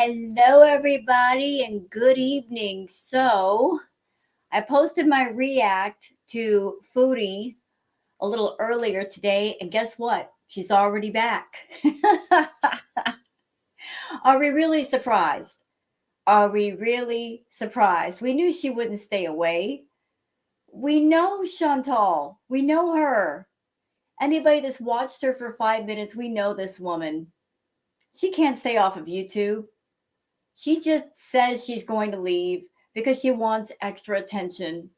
Hello, everybody, and good evening. So, I posted my react to Foodie a little earlier today, and guess what? She's already back. Are we really surprised? Are we really surprised? We knew she wouldn't stay away. We know Chantal. We know her. Anybody that's watched her for 5 minutes, we know this woman. She can't stay off of YouTube. She just says she's going to leave because she wants extra attention.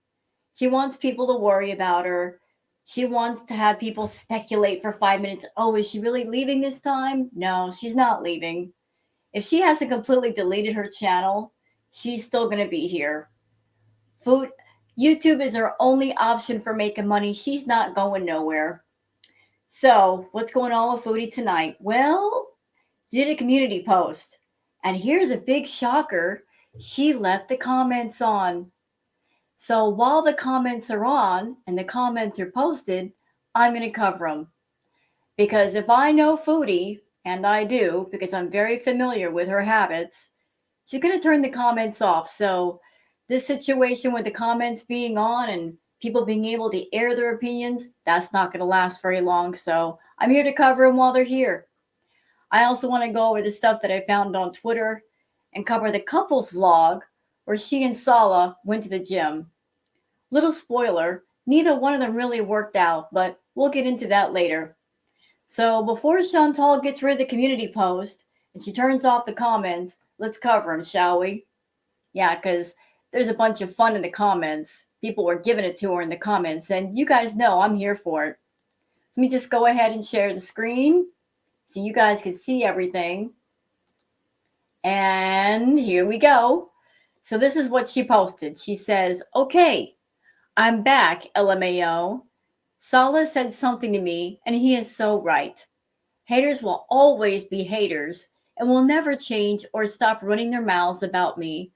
She wants people to worry about her. She wants to have people speculate for 5 minutes. Oh, is she really leaving this time? No, she's not leaving. If she hasn't completely deleted her channel, she's still going to be here. Food YouTube is her only option for making money. She's not going nowhere. So, what's going on with Foodie tonight? Well, she did a community post. And here's a big shocker. She left the comments on. So while the comments are on and the comments are posted, I'm going to cover them. Because if I know Foodie, and I do because I'm very familiar with her habits, she's going to turn the comments off. So this situation with the comments being on and people being able to air their opinions, that's not going to last very long. So I'm here to cover them while they're here. I also want to go over the stuff that I found on Twitter and cover the couples vlog where she and Sala went to the gym. Little spoiler, neither one of them really worked out, but we'll get into that later. So before Chantal gets rid of the community post and she turns off the comments, let's cover them, shall we? Yeah, because there's a bunch of fun in the comments. People were giving it to her in the comments, and you guys know I'm here for it. Let me just go ahead and share the screen so you guys can see everything. And here we go. So this is what she posted. She says, okay, I'm back, LMAO. Sala said something to me, and he is so right. Haters will always be haters and will never change or stop running their mouths about me.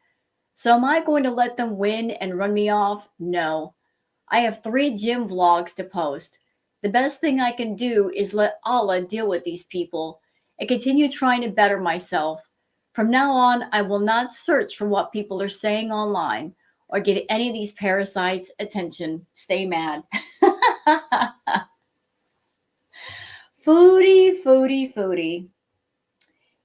So am I going to let them win and run me off? No. I have 3 gym vlogs to post. The best thing I can do is let Allah deal with these people and continue trying to better myself. From now on, I will not search for what people are saying online or give any of these parasites attention. Stay mad. Foodie, foodie, foodie.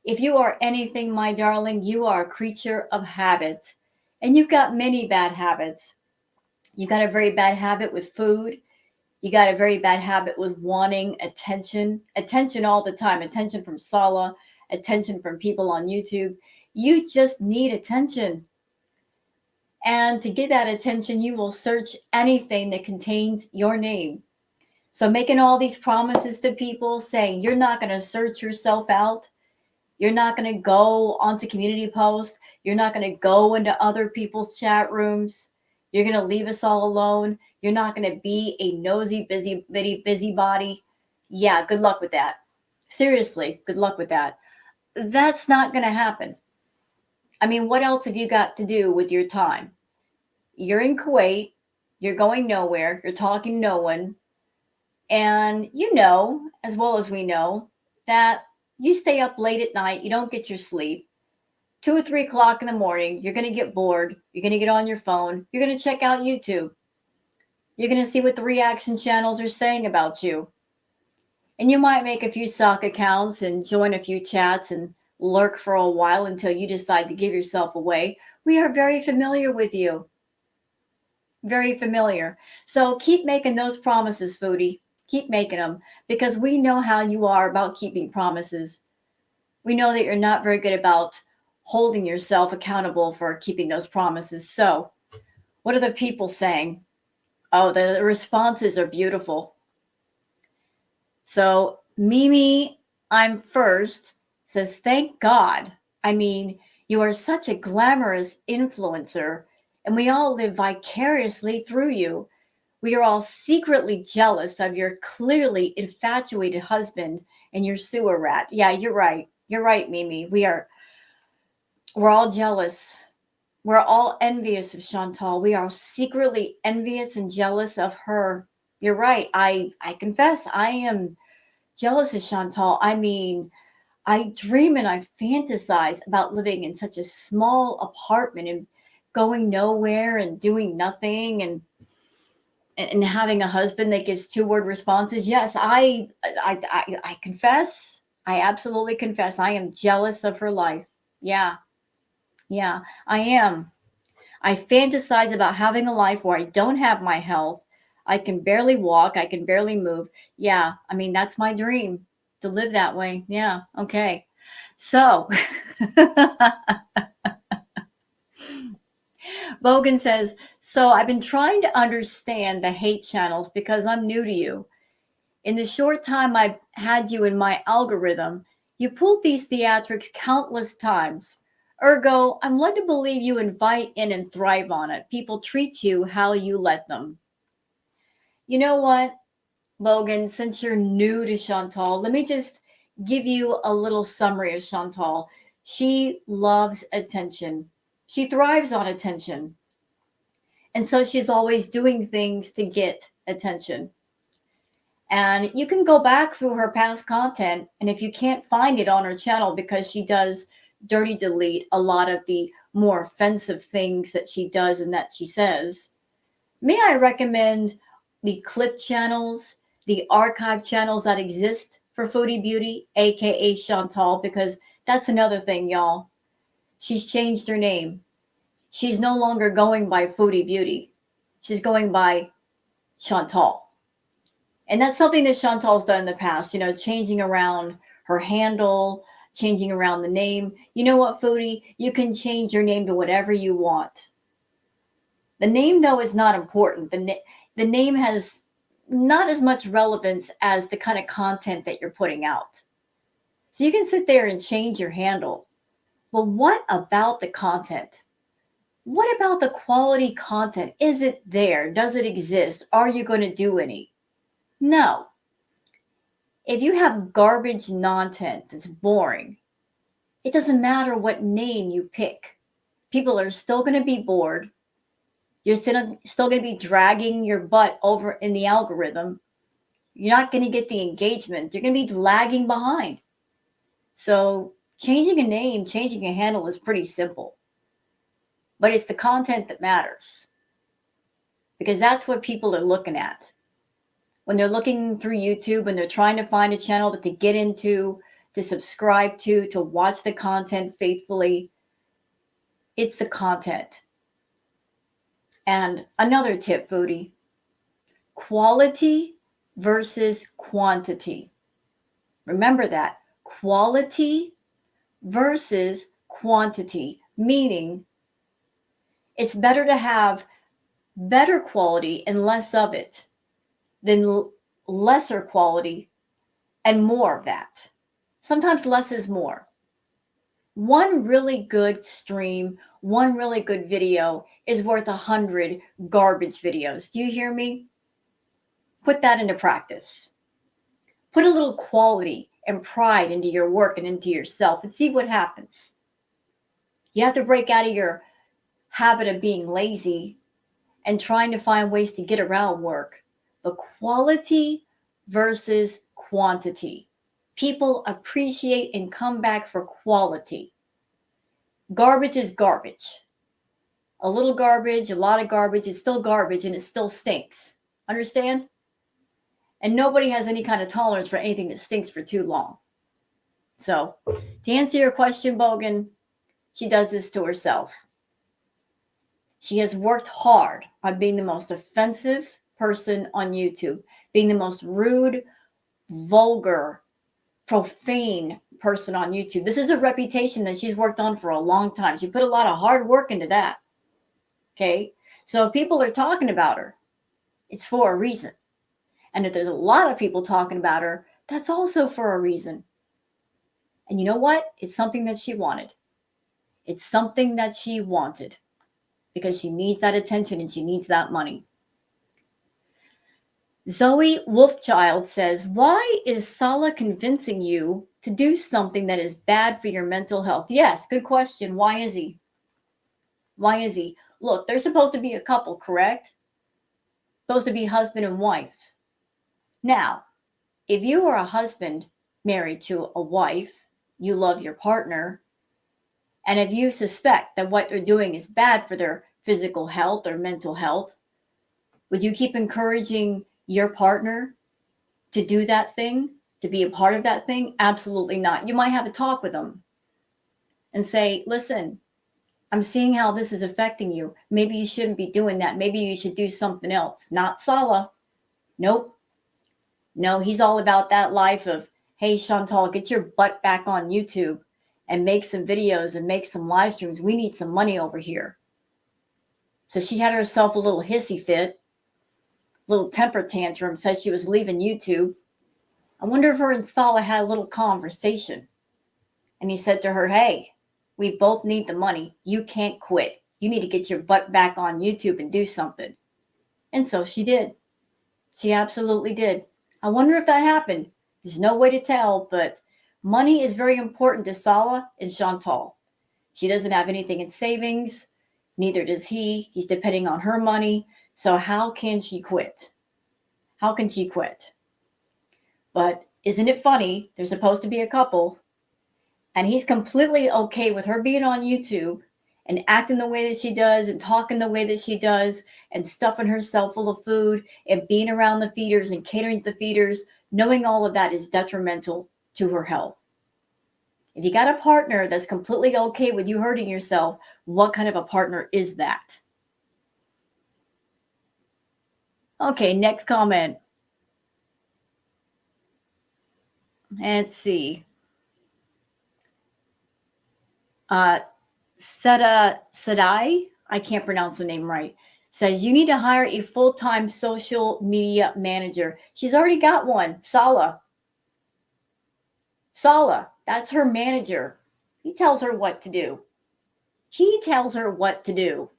If you are anything, my darling, you are a creature of habits. And you've got many bad habits. You've got a very bad habit with food. You got a very bad habit with wanting attention. Attention all the time. Attention from Sala. Attention from people on YouTube. You just need attention. And to get that attention, you will search anything that contains your name. So making all these promises to people saying you're not going to search yourself out. You're not going to go onto community posts. You're not going to go into other people's chat rooms. You're going to leave us all alone. You're not going to be a nosy, busybody. Yeah, good luck with that. Seriously, good luck with that. That's not going to happen. I mean, what else have you got to do with your time? You're in Kuwait. You're going nowhere. You're talking to no one. And you know, as well as we know, that you stay up late at night. You don't get your sleep. 2 or 3 o'clock in the morning, you're going to get bored. You're going to get on your phone. You're going to check out YouTube. You're going to see what the reaction channels are saying about you. And you might make a few sock accounts and join a few chats and lurk for a while until you decide to give yourself away. We are very familiar with you. Very familiar. So keep making those promises, Foodie. Keep making them because we know how you are about keeping promises. We know that you're not very good about holding yourself accountable for keeping those promises. So what are the people saying? Oh, the responses are beautiful. So Mimi, I'm first, says, thank God. I mean, you are such a glamorous influencer, and we all live vicariously through you. We are all secretly jealous of your clearly infatuated husband and your sewer rat. Yeah, you're right. You're right, Mimi. We're all jealous. We're all envious of Chantal. We are secretly envious and jealous of her. You're right. I confess I am jealous of Chantal. I mean, I dream and I fantasize about living in such a small apartment and going nowhere and doing nothing and having a husband that gives two-word responses. Yes, I confess. I absolutely confess. I am jealous of her life. Yeah, yeah, I am. I fantasize about having a life where I don't have my health. I can barely walk. I can barely move. Yeah, I mean, that's my dream to live that way. Yeah, okay. So, Bogan says, so I've been trying to understand the hate channels because I'm new to you. In the short time I've had you in my algorithm, you pulled these theatrics countless times. Ergo, I'm led to believe you invite in and thrive on it. People treat you how you let them. You know what, Logan, since you're new to Chantal, let me just give you a little summary of Chantal. She loves attention. She thrives on attention. And so she's always doing things to get attention. And you can go back through her past content. And if you can't find it on her channel because she does dirty delete a lot of the more offensive things that she does and that she says, may I recommend the clip channels, the archive channels that exist for Foodie Beauty, aka Chantal, because that's another thing, y'all. She's changed her name. She's no longer going by Foodie Beauty. She's going by Chantal. And that's something that Chantal's done in the past, changing around her handle, changing around the name. You know what, Foodie? You can change your name to whatever you want. The name, though, is not important. The name has not as much relevance as the kind of content that you're putting out. So you can sit there and change your handle. Well, what about the content? What about the quality content? Is it there? Does it exist? Are you going to do any? No. If you have garbage content that's boring, it doesn't matter what name you pick. People are still going to be bored. You're still going to be dragging your butt over in the algorithm. You're not going to get the engagement. You're going to be lagging behind. So changing a name, changing a handle is pretty simple. But it's the content that matters. Because that's what people are looking at. When they're looking through YouTube, when they're trying to find a channel that to get into, to subscribe to watch the content faithfully, it's the content. And another tip, Foodie, quality versus quantity. Remember that. Quality versus quantity, meaning it's better to have better quality and less of it than lesser quality and more of that. Sometimes less is more. One really good stream, one really good video is worth 100 garbage videos. Do you hear me? Put that into practice. Put a little quality and pride into your work and into yourself and see what happens. You have to break out of your habit of being lazy and trying to find ways to get around work. But quality versus quantity. People appreciate and come back for quality. Garbage is garbage. A little garbage, a lot of garbage is still garbage and it still stinks. Understand? And nobody has any kind of tolerance for anything that stinks for too long. So, to answer your question, Bogan, she does this to herself. She has worked hard on being the most offensive person on YouTube, being the most rude, vulgar, profane person on YouTube. This is a reputation that she's worked on for a long time. She put a lot of hard work into that. Okay? So if people are talking about her, it's for a reason. And if there's a lot of people talking about her, that's also for a reason. And you know what? It's something that she wanted. It's something that she wanted because she needs that attention and she needs that money. Zoe Wolfchild says, why is Salah convincing you to do something that is bad for your mental health? Yes, good question. Why is he? Why is he? Look, they're supposed to be a couple, correct? Supposed to be husband and wife. Now, if you are a husband married to a wife, you love your partner, and if you suspect that what they're doing is bad for their physical health or mental health, would you keep encouraging your partner to do that thing, to be a part of that thing? Absolutely not. You might have a talk with them and say, listen, I'm seeing how this is affecting you. Maybe you shouldn't be doing that. Maybe you should do something else. Not Sala. Nope. No, he's all about that life of, hey, Chantal, get your butt back on YouTube and make some videos and make some live streams. We need some money over here. So she had herself a little hissy fit, little temper tantrum, said she was leaving YouTube. I wonder if her and Sala had a little conversation. And he said to her, hey, we both need the money. You can't quit. You need to get your butt back on YouTube and do something. And so she did. She absolutely did. I wonder if that happened. There's no way to tell, but money is very important to Sala and Chantal. She doesn't have anything in savings. Neither does he. He's depending on her money. So how can she quit? How can she quit? But isn't it funny? They're supposed to be a couple. And he's completely okay with her being on YouTube and acting the way that she does and talking the way that she does and stuffing herself full of food and being around the feeders and catering to the feeders, knowing all of that is detrimental to her health. If you got a partner that's completely okay with you hurting yourself, what kind of a partner is that? Okay, next comment. Let's see. Sadai, I can't pronounce the name right, says you need to hire a full-time social media manager. She's already got one, Sala. Sala, that's her manager. He tells her what to do. He tells her what to do.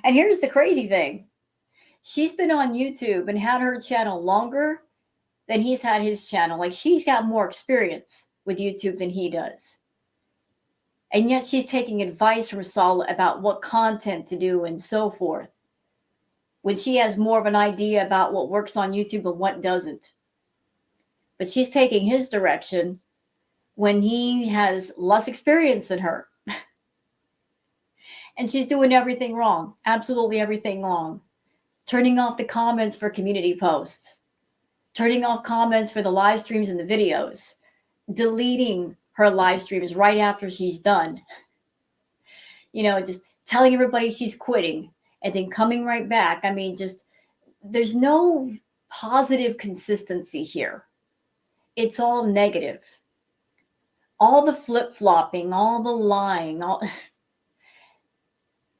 And here's the crazy thing. She's been on YouTube and had her channel longer than he's had his channel. Like, she's got more experience with YouTube than he does. And yet she's taking advice from Sala about what content to do and so forth, when she has more of an idea about what works on YouTube and what doesn't. But she's taking his direction when he has less experience than her. And she's doing everything wrong, absolutely everything wrong. Turning off the comments for community posts, turning off comments for the live streams and the videos, deleting her live streams right after she's done. You know, just telling everybody she's quitting and then coming right back. I mean, just there's no positive consistency here. It's all negative. All the flip-flopping, all the lying,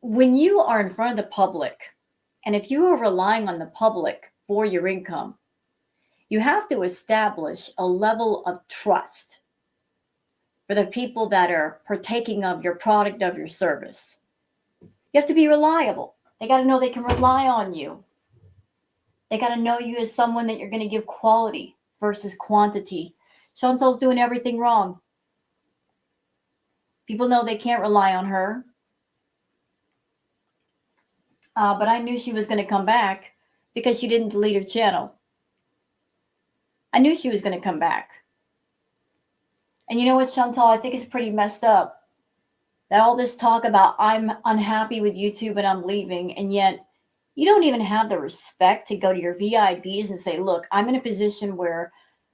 when you are in front of the public, and if you are relying on the public for your income, you have to establish a level of trust for the people that are partaking of your product, of your service. You have to be reliable. They got to know they can rely on you. They got to know you as someone that you're going to give quality versus quantity. Chantal's doing everything wrong. People know they can't rely on her. But I knew she was going to come back because she didn't delete her channel. I knew she was going to come back. And you know what, Chantal? I think it's pretty messed up that all this talk about I'm unhappy with YouTube and I'm leaving, and yet you don't even have the respect to go to your VIPs and say, look, I'm in a position where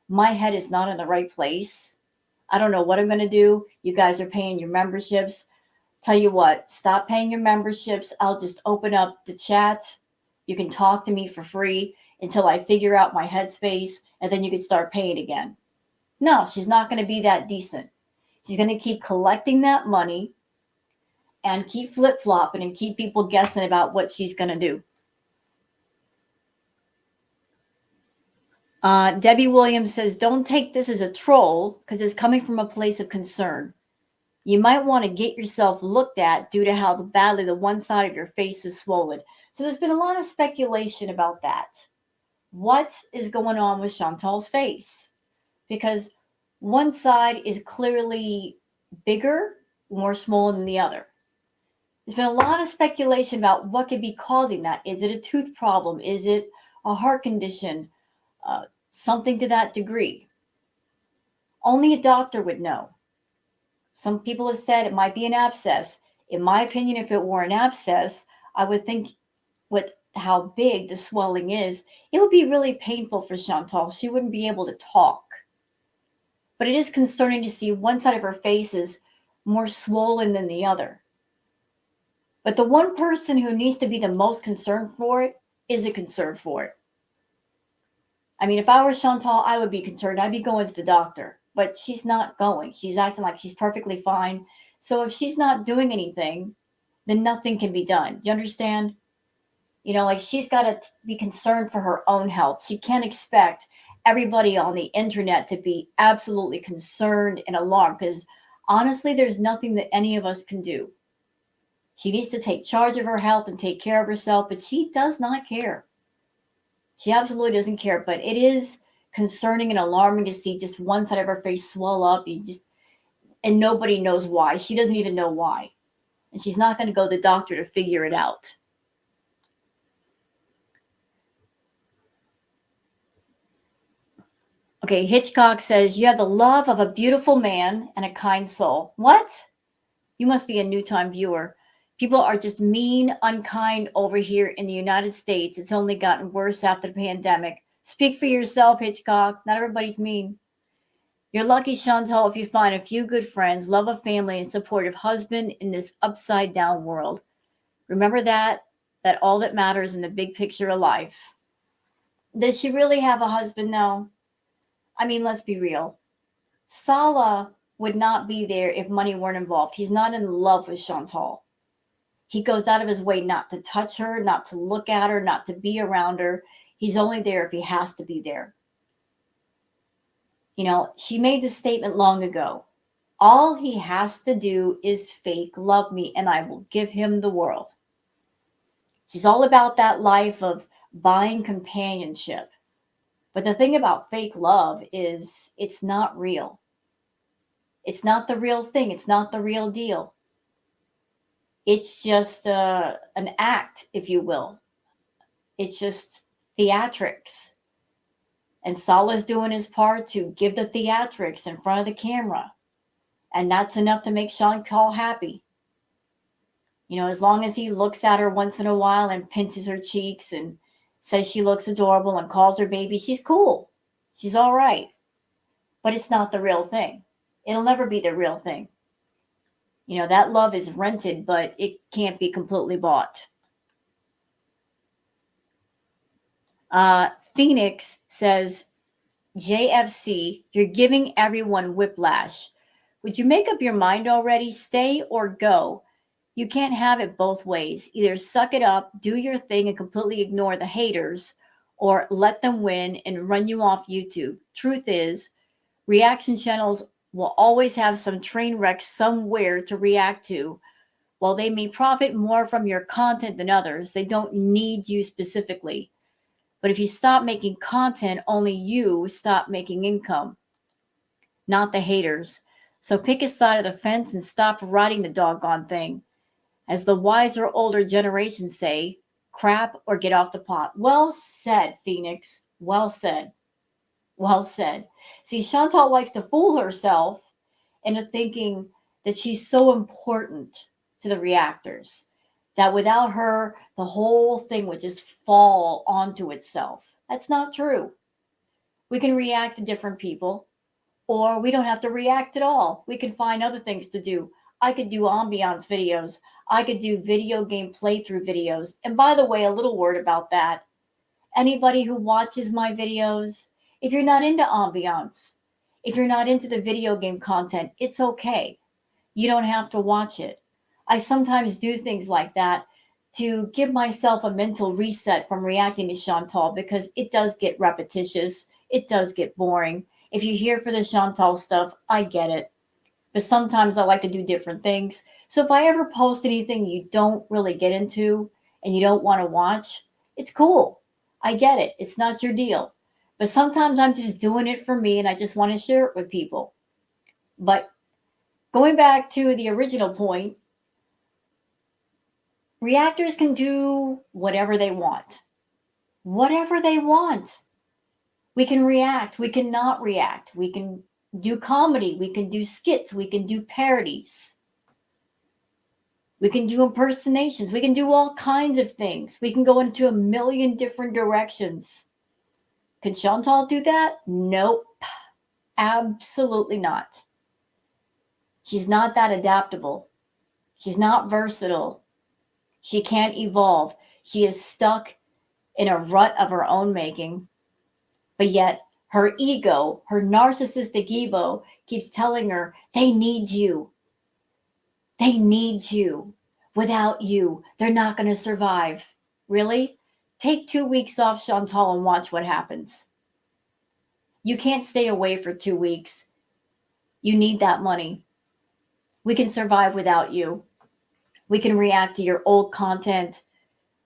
my head is not in the right place. I don't know what I'm going to do. You guys are paying your memberships. Tell you what, stop paying your memberships. I'll just open up the chat. You can talk to me for free until I figure out my headspace, and then you can start paying again. No, she's not going to be that decent. She's going to keep collecting that money and keep flip-flopping and keep people guessing about what she's going to do. Debbie Williams says, don't take this as a troll because it's coming from a place of concern. You might want to get yourself looked at due to how badly the one side of your face is swollen. So there's been a lot of speculation about that. What is going on with Chantal's face? Because one side is clearly bigger, more swollen than the other. There's been a lot of speculation about what could be causing that. Is it a tooth problem? Is it a heart condition? Something to that degree. Only a doctor would know. Some people have said it might be an abscess. In my opinion, if it were an abscess, I would think with how big the swelling is, it would be really painful for Chantal. She wouldn't be able to talk. But it is concerning to see one side of her face is more swollen than the other. But the one person who needs to be the most concerned for it isn't concerned for it. I mean, if I were Chantal, I would be concerned. I'd be going to the doctor. But she's not going. She's acting like she's perfectly fine. So if she's not doing anything, then nothing can be done. You understand? You know, like she's got to be concerned for her own health. She can't expect everybody on the internet to be absolutely concerned and alarmed because honestly, there's nothing that any of us can do. She needs to take charge of her health and take care of herself, but she does not care. She absolutely doesn't care, but it is concerning and alarming to see just one side of her face swell up. And nobody knows why. She doesn't even know why. And she's not going to go to the doctor to figure it out. Okay, Hitchcock says, you have the love of a beautiful man and a kind soul. What? You must be a new time viewer. People are just mean, unkind over here in the United States. It's only gotten worse after the pandemic. Speak for yourself, Hitchcock. Not everybody's mean. You're lucky, Chantal, if you find a few good friends, love a family, and supportive husband in this upside down world. Remember that all that matters in the big picture of life. Does she really have a husband, though? I mean, let's be real. Salah would not be there if money weren't involved. He's not in love with Chantal. He goes out of his way not to touch her, not to look at her, not to be around her. He's only there if he has to be there. You know, she made this statement long ago. All he has to do is fake love me and I will give him the world. She's all about that life of buying companionship. But the thing about fake love is it's not real. It's not the real thing. It's not the real deal. It's just an act, if you will. It's just theatrics. And Salah's doing his part to give the theatrics in front of the camera. And that's enough to make Chantal happy. You know, as long as he looks at her once in a while and pinches her cheeks and says she looks adorable and calls her baby, she's cool. She's all right. But it's not the real thing. It'll never be the real thing. You know, that love is rented, but it can't be completely bought. Phoenix says, JFC, you're giving everyone whiplash. Would you make up your mind already? Stay or go? You can't have it both ways. Either suck it up, do your thing, and completely ignore the haters, or let them win and run you off YouTube. Truth is, reaction channels will always have some train wreck somewhere to react to. While they may profit more from your content than others, they don't need you specifically. But if you stop making content, only you stop making income, not the haters. So pick a side of the fence and stop riding the doggone thing. As the wiser older generation say, crap or get off the pot. Well said, Phoenix. Well said. Well said. See, Chantal likes to fool herself into thinking that she's so important to the reactors that without her, the whole thing would just fall onto itself. That's not true. We can react to different people, or we don't have to react at all. We can find other things to do. I could do ambiance videos. I could do video game playthrough videos. And by the way, a little word about that. Anybody who watches my videos, if you're not into ambiance, if you're not into the video game content, it's okay. You don't have to watch it. I sometimes do things like that to give myself a mental reset from reacting to Chantal because it does get repetitious. It does get boring. If you're here for the Chantal stuff, I get it. But sometimes I like to do different things. So if I ever post anything you don't really get into and you don't want to watch, it's cool. I get it. It's not your deal. But sometimes I'm just doing it for me and I just want to share it with people. But going back to the original point, reactors can do whatever they want. Whatever they want. We can react. We can not react. We can do comedy. We can do skits. We can do parodies. We can do impersonations. We can do all kinds of things. We can go into a million different directions. Can Chantal do that? Nope. Absolutely not. She's not that adaptable. She's not versatile. She can't evolve. She is stuck in a rut of her own making. But yet, her ego, her narcissistic ego, keeps telling her, they need you. They need you. Without you, they're not going to survive. Really? Take 2 weeks off, Chantal, and watch what happens. You can't stay away for 2 weeks. You need that money. We can survive without you. We can react to your old content.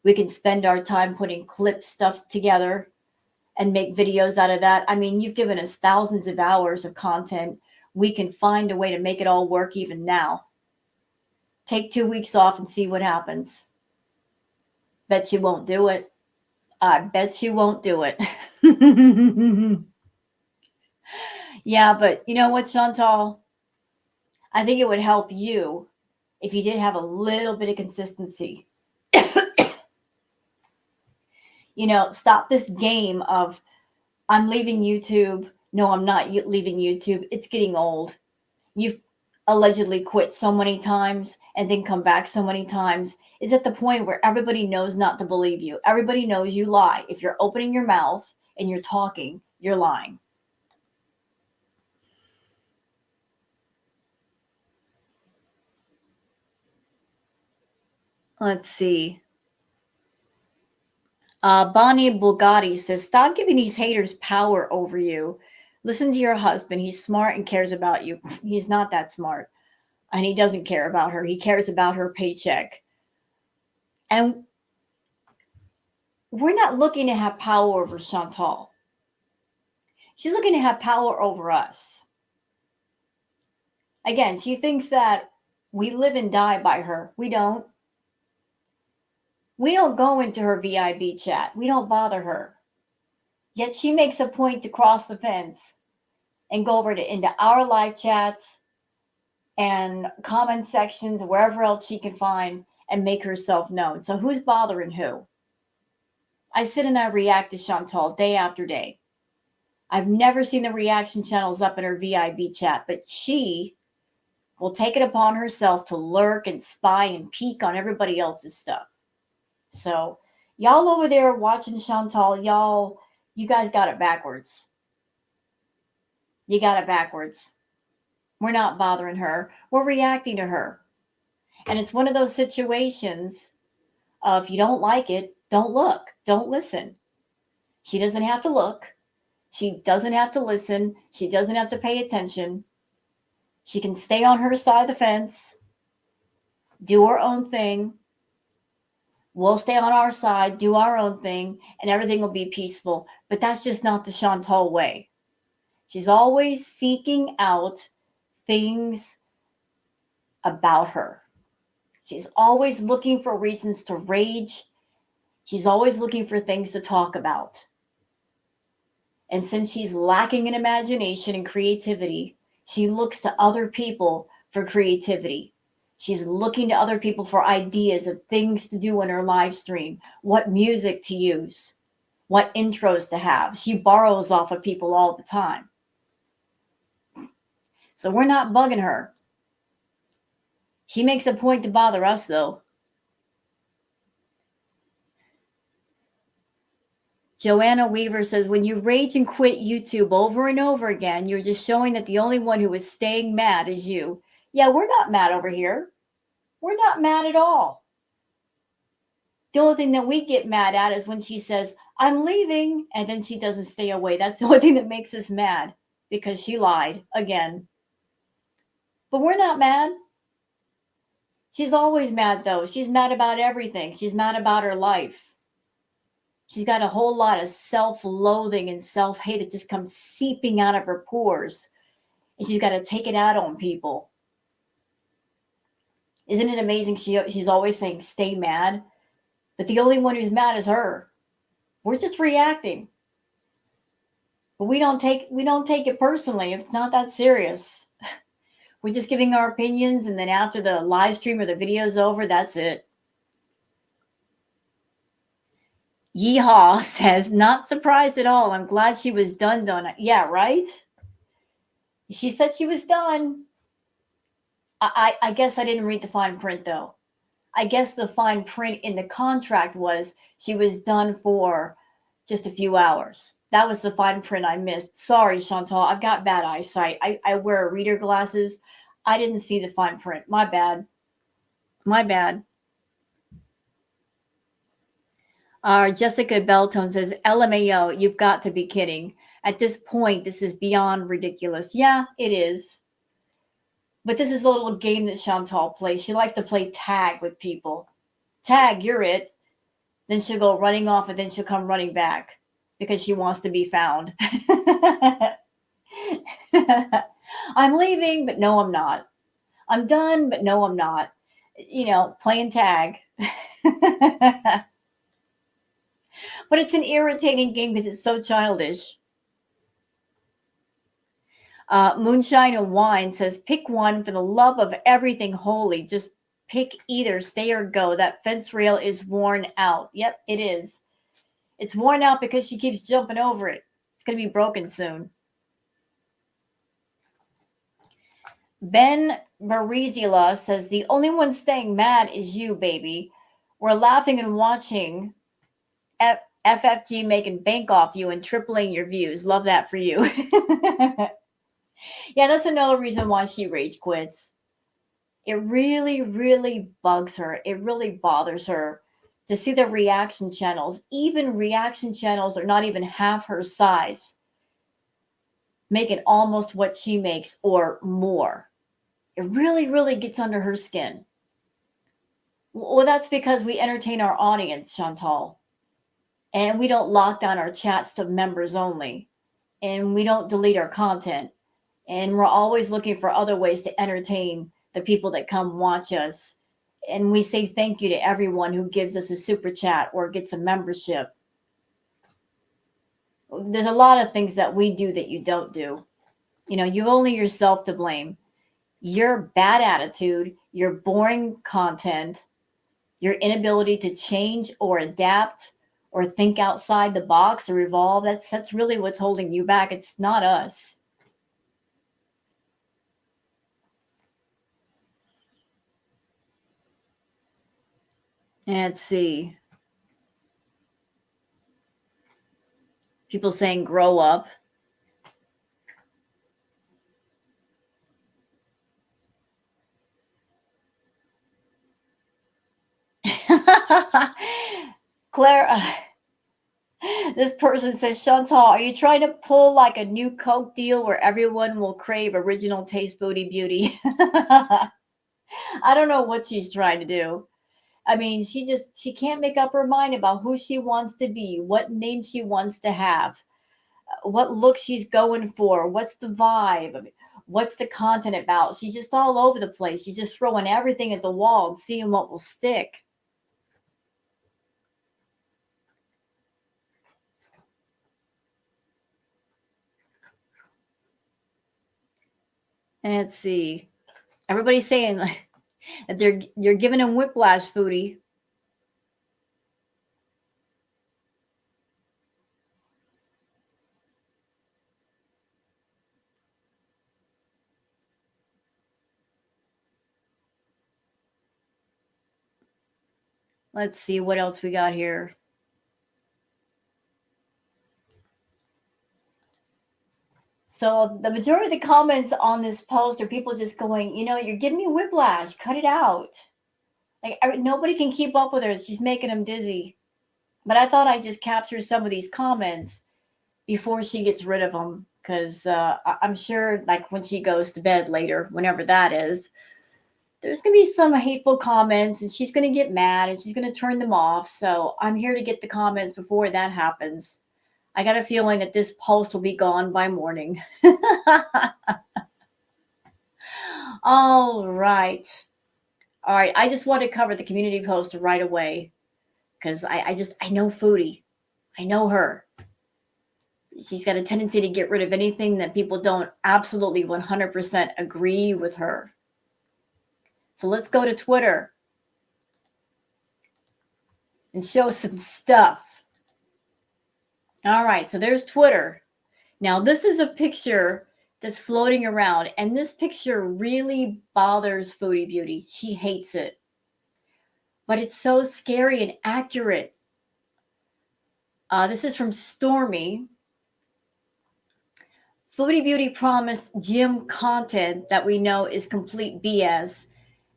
We can spend our time putting clip stuff together and make videos out of that. I mean, you've given us thousands of hours of content. We can find a way to make it all work even now. Take 2 weeks off and see what happens. Bet you won't do it. I bet you won't do it. Yeah, but you know what, Chantal? I think it would help you if you did have a little bit of consistency. Stop this game of I'm leaving YouTube. No, I'm not leaving YouTube. It's getting old. You've allegedly quit so many times and then come back so many times. It's at the point where everybody knows not to believe you. Everybody knows you lie. If you're opening your mouth and you're talking, you're lying. Let's see. Bonnie Bugatti says, stop giving these haters power over you. Listen to your husband. He's smart and cares about you. He's not that smart. And he doesn't care about her. He cares about her paycheck. And we're not looking to have power over Chantal. She's looking to have power over us. Again, she thinks that we live and die by her. We don't. We don't go into her VIB chat. We don't bother her. Yet she makes a point to cross the fence and go over into our live chats and comment sections, wherever else she can find, and make herself known. So who's bothering who? I sit and I react to Chantal day after day. I've never seen the reaction channels up in her VIB chat, but she will take it upon herself to lurk and spy and peek on everybody else's stuff. So y'all over there watching Chantal, you guys got it backwards. You got it backwards. We're not bothering her. We're reacting to her. And it's one of those situations of if you don't like it, don't look, don't listen. She doesn't have to look. She doesn't have to listen. She doesn't have to pay attention. She can stay on her side of the fence, do her own thing. We'll stay on our side, do our own thing, and everything will be peaceful. But that's just not the Chantal way. She's always seeking out things about her. She's always looking for reasons to rage. She's always looking for things to talk about. And since she's lacking in imagination and creativity, she looks to other people for creativity. She's looking to other people for ideas of things to do in her live stream, what music to use, what intros to have. She borrows off of people all the time. So we're not bugging her. She makes a point to bother us, though. Joanna Weaver says, when you rage and quit YouTube over and over again, you're just showing that the only one who is staying mad is you. Yeah, we're not mad over here. We're not mad at all. The only thing that we get mad at is when she says, I'm leaving, and then she doesn't stay away. That's the only thing that makes us mad because she lied again. But we're not mad. She's always mad, though. She's mad about everything. She's mad about her life. She's got a whole lot of self-loathing and self-hate that just comes seeping out of her pores. And she's got to take it out on people. Isn't it amazing? She's always saying, stay mad. But the only one who's mad is her. We're just reacting. But we don't take it personally. It's not that serious. We're just giving our opinions, and then after the live stream or the video's over, that's it. Yeehaw says, not surprised at all. I'm glad she was done. Yeah, right? She said she was done. I guess I didn't read the fine print, though. I guess the fine print in the contract was she was done for just a few hours. That was the fine print I missed. Sorry, Chantal. I've got bad eyesight. I wear reader glasses. I didn't see the fine print. My bad. My bad. Jessica Beltone says, LMAO, you've got to be kidding. At this point, this is beyond ridiculous. Yeah, it is. But this is a little game that Chantal plays. She likes to play tag with people. Tag, you're it. Then she'll go running off, and then she'll come running back because she wants to be found. I'm leaving, but no, I'm not. I'm done, but no, I'm not. Playing tag. But it's an irritating game because it's so childish. Moonshine and Wine says, pick one for the love of everything holy. Just pick either, stay or go. That fence rail is worn out. Yep, it is. It's worn out because she keeps jumping over it. It's going to be broken soon. Ben Barizila says, the only one staying mad is you, baby. We're laughing and watching FFG making bank off you and tripling your views. Love that for you. Yeah, that's another reason why she rage quits. It really, really bugs her. It really bothers her to see the reaction channels. Even reaction channels are not even half her size, making almost what she makes or more. It really, really gets under her skin. Well, that's because we entertain our audience, Chantal. And we don't lock down our chats to members only. And we don't delete our content. And we're always looking for other ways to entertain the people that come watch us. And we say thank you to everyone who gives us a super chat or gets a membership. There's a lot of things that we do that you don't do. You've only yourself to blame. Your bad attitude, your boring content, your inability to change or adapt or think outside the box or evolve, that's really what's holding you back. It's not us. Let's see. People saying grow up. Claire, this person says, Chantal, are you trying to pull like a new Coke deal where everyone will crave original taste Foodie beauty? I don't know what she's trying to do. I mean, she can't make up her mind about who she wants to be, what name she wants to have, what look she's going for, what's the vibe, what's the content about. She's just all over the place. She's just throwing everything at the wall and seeing what will stick. Let's see. Everybody's saying that you're giving him whiplash, Foodie. Let's see what else we got here. So the majority of the comments on this post are people just going, you're giving me whiplash. Cut it out. Like nobody can keep up with her. She's making them dizzy. But I thought I'd just capture some of these comments before she gets rid of them, because I'm sure, like when she goes to bed later, whenever that is, there's going to be some hateful comments, and she's going to get mad, and she's going to turn them off. So I'm here to get the comments before that happens. I got a feeling that this post will be gone by morning. All right. I just want to cover the community post right away because I know Foodie. I know her. She's got a tendency to get rid of anything that people don't absolutely 100% agree with her. So let's go to Twitter and show some stuff. All right, so there's Twitter. Now, this is a picture that's floating around, and this picture really bothers Foodie Beauty. She hates it. But it's so scary and accurate. This is from Stormy. Foodie Beauty promised gym content that we know is complete BS.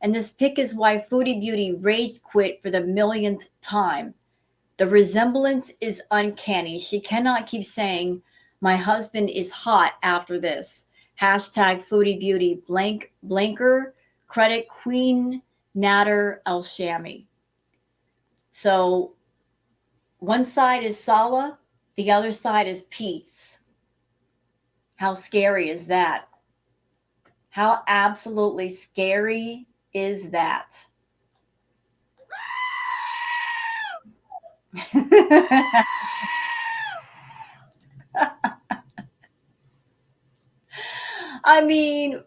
And this pic is why Foodie Beauty rage quit for the millionth time. The resemblance is uncanny. She cannot keep saying, my husband is hot after this. Hashtag Foodie Beauty blanker credit Queen Natter El Shami. So one side is Sala, the other side is Pete's. How scary is that? How absolutely scary is that? I mean,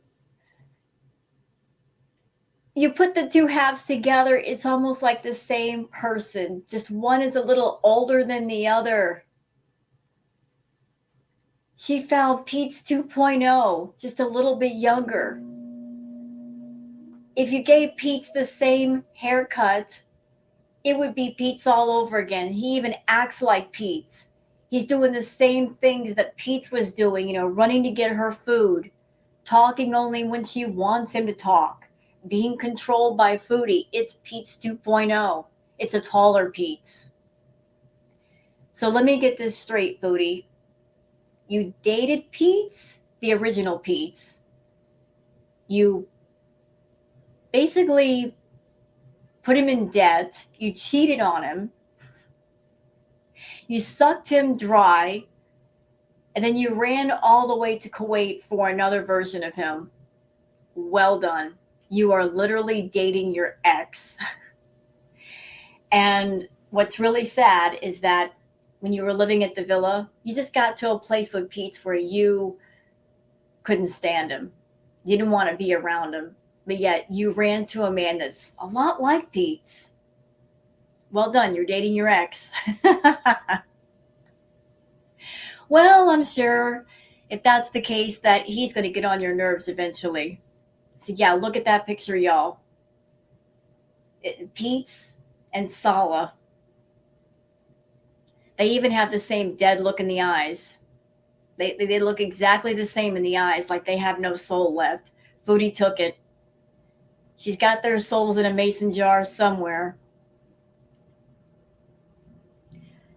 you put the two halves together, it's almost like the same person. Just one is a little older than the other. She found Pete's 2.0, just a little bit younger. If you gave Pete's the same haircut, it would be Pete's all over again. He even acts like Pete's. He's doing the same things that Pete's was doing, running to get her food, talking only when she wants him to talk, being controlled by Foodie. It's Pete's 2.0. It's a taller Pete's. So let me get this straight, Foodie. You dated Pete's, the original Pete's. You basically put him in debt. You cheated on him. You sucked him dry. And then you ran all the way to Kuwait for another version of him. Well done. You are literally dating your ex. And what's really sad is that when you were living at the villa, you just got to a place with Pete's where you couldn't stand him. You didn't want to be around him. But yet you ran to a man that's a lot like Pete's. Well done. You're dating your ex. Well, I'm sure if that's the case that he's going to get on your nerves eventually. So yeah, look at that picture, y'all. Pete's and Sala. They even have the same dead look in the eyes. They look exactly the same in the eyes, like they have no soul left. Foodie took it. She's got their souls in a mason jar somewhere.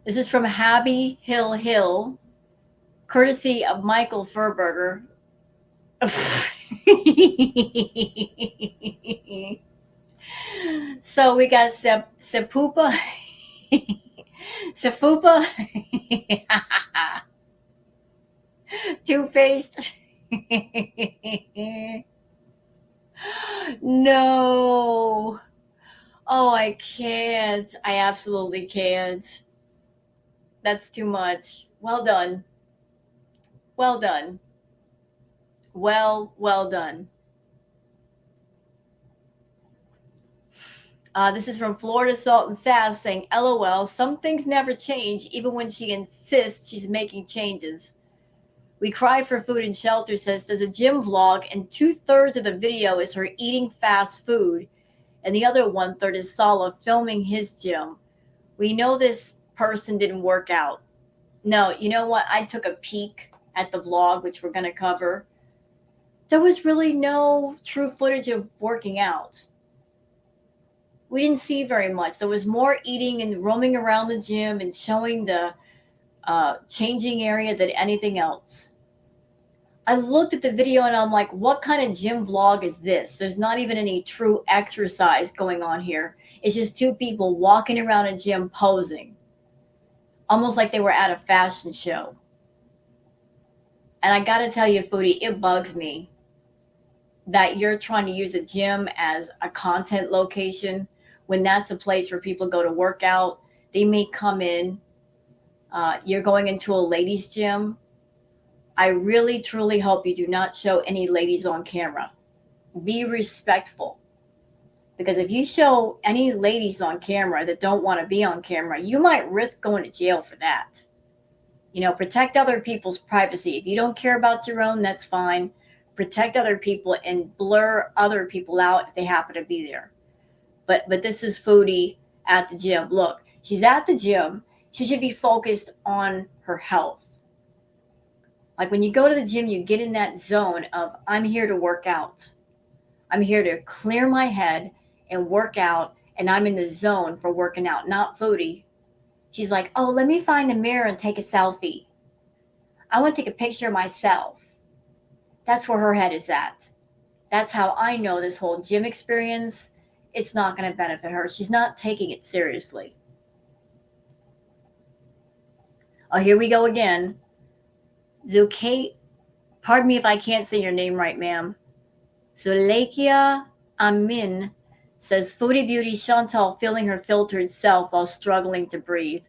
This is from Habby Hill, courtesy of Michael Furberger. So we got Sepupa, Sefupa, Two-Faced. No. Oh, I can't. I absolutely can't. That's too much. Well done. Well done. Well done. This is from Florida Salt and Sass saying, LOL, some things never change even when she insists she's making changes. We Cry for Food and Shelter says, does a gym vlog and 2/3 of the video is her eating fast food and the other 1/3 is Sala filming his gym. We know this person didn't work out. No, you know what? I took a peek at the vlog, which we're going to cover. There was really no true footage of working out. We didn't see very much. There was more eating and roaming around the gym and showing the changing area than anything else. I looked at the video and I'm like, what kind of gym vlog is this? There's not even any true exercise going on here. It's just two people walking around a gym posing, almost like they were at a fashion show. And I got to tell you, Foodie, it bugs me that you're trying to use a gym as a content location when that's a place where people go to work out. They may come in you're going into a ladies' gym, I really truly hope you do not show any ladies on camera. Be respectful. Because if you show any ladies on camera that don't want to be on camera, you might risk going to jail for that. Protect other people's privacy. If you don't care about your own, that's fine. Protect other people and blur other people out if they happen to be there. But this is Foodie at the gym. Look, she's at the gym. She should be focused on her health. Like when you go to the gym, you get in that zone of, I'm here to work out. I'm here to clear my head and work out, and I'm in the zone for working out, not Foodie. She's like, oh, let me find a mirror and take a selfie. I want to take a picture of myself. That's where her head is at. That's how I know this whole gym experience, it's not going to benefit her. She's not taking it seriously. Oh, here we go again. Zuke, pardon me if I can't say your name right, ma'am. Zuleika Amin says, Foodie Beauty Chantal feeling her filtered self while struggling to breathe.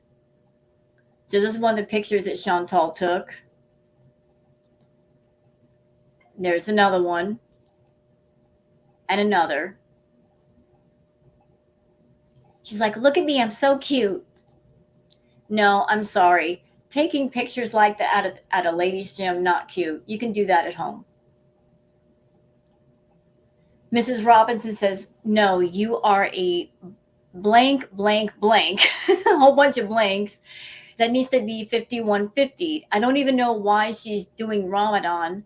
So this is one of the pictures that Chantal took. There's another one. And another. She's like, look at me, I'm so cute. No, I'm sorry. Taking pictures like that at a ladies' gym, not cute. You can do that at home. Mrs. Robinson says, no, you are a blank, blank, blank. A whole bunch of blanks. That needs to be 5150. I don't even know why she's doing Ramadan,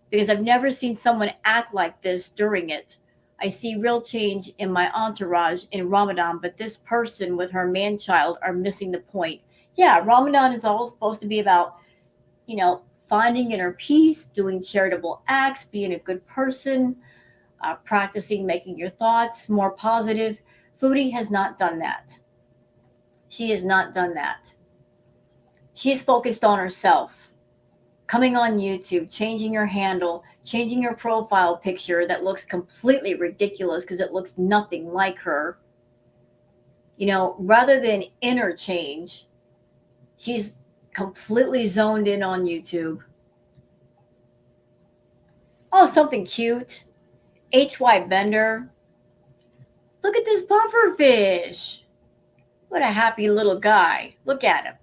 because I've never seen someone act like this during it. I see real change in my entourage in Ramadan, but this person with her man-child are missing the point. Yeah, Ramadan is all supposed to be about, finding inner peace, doing charitable acts, being a good person, practicing making your thoughts more positive. Foodie has not done that. She has not done that. She's focused on herself. Coming on YouTube, changing her handle, changing her profile picture that looks completely ridiculous because it looks nothing like her. Rather than interchange, she's completely zoned in on YouTube. Oh, something cute. H.Y. Bender. Look at this pufferfish. What a happy little guy. Look at him.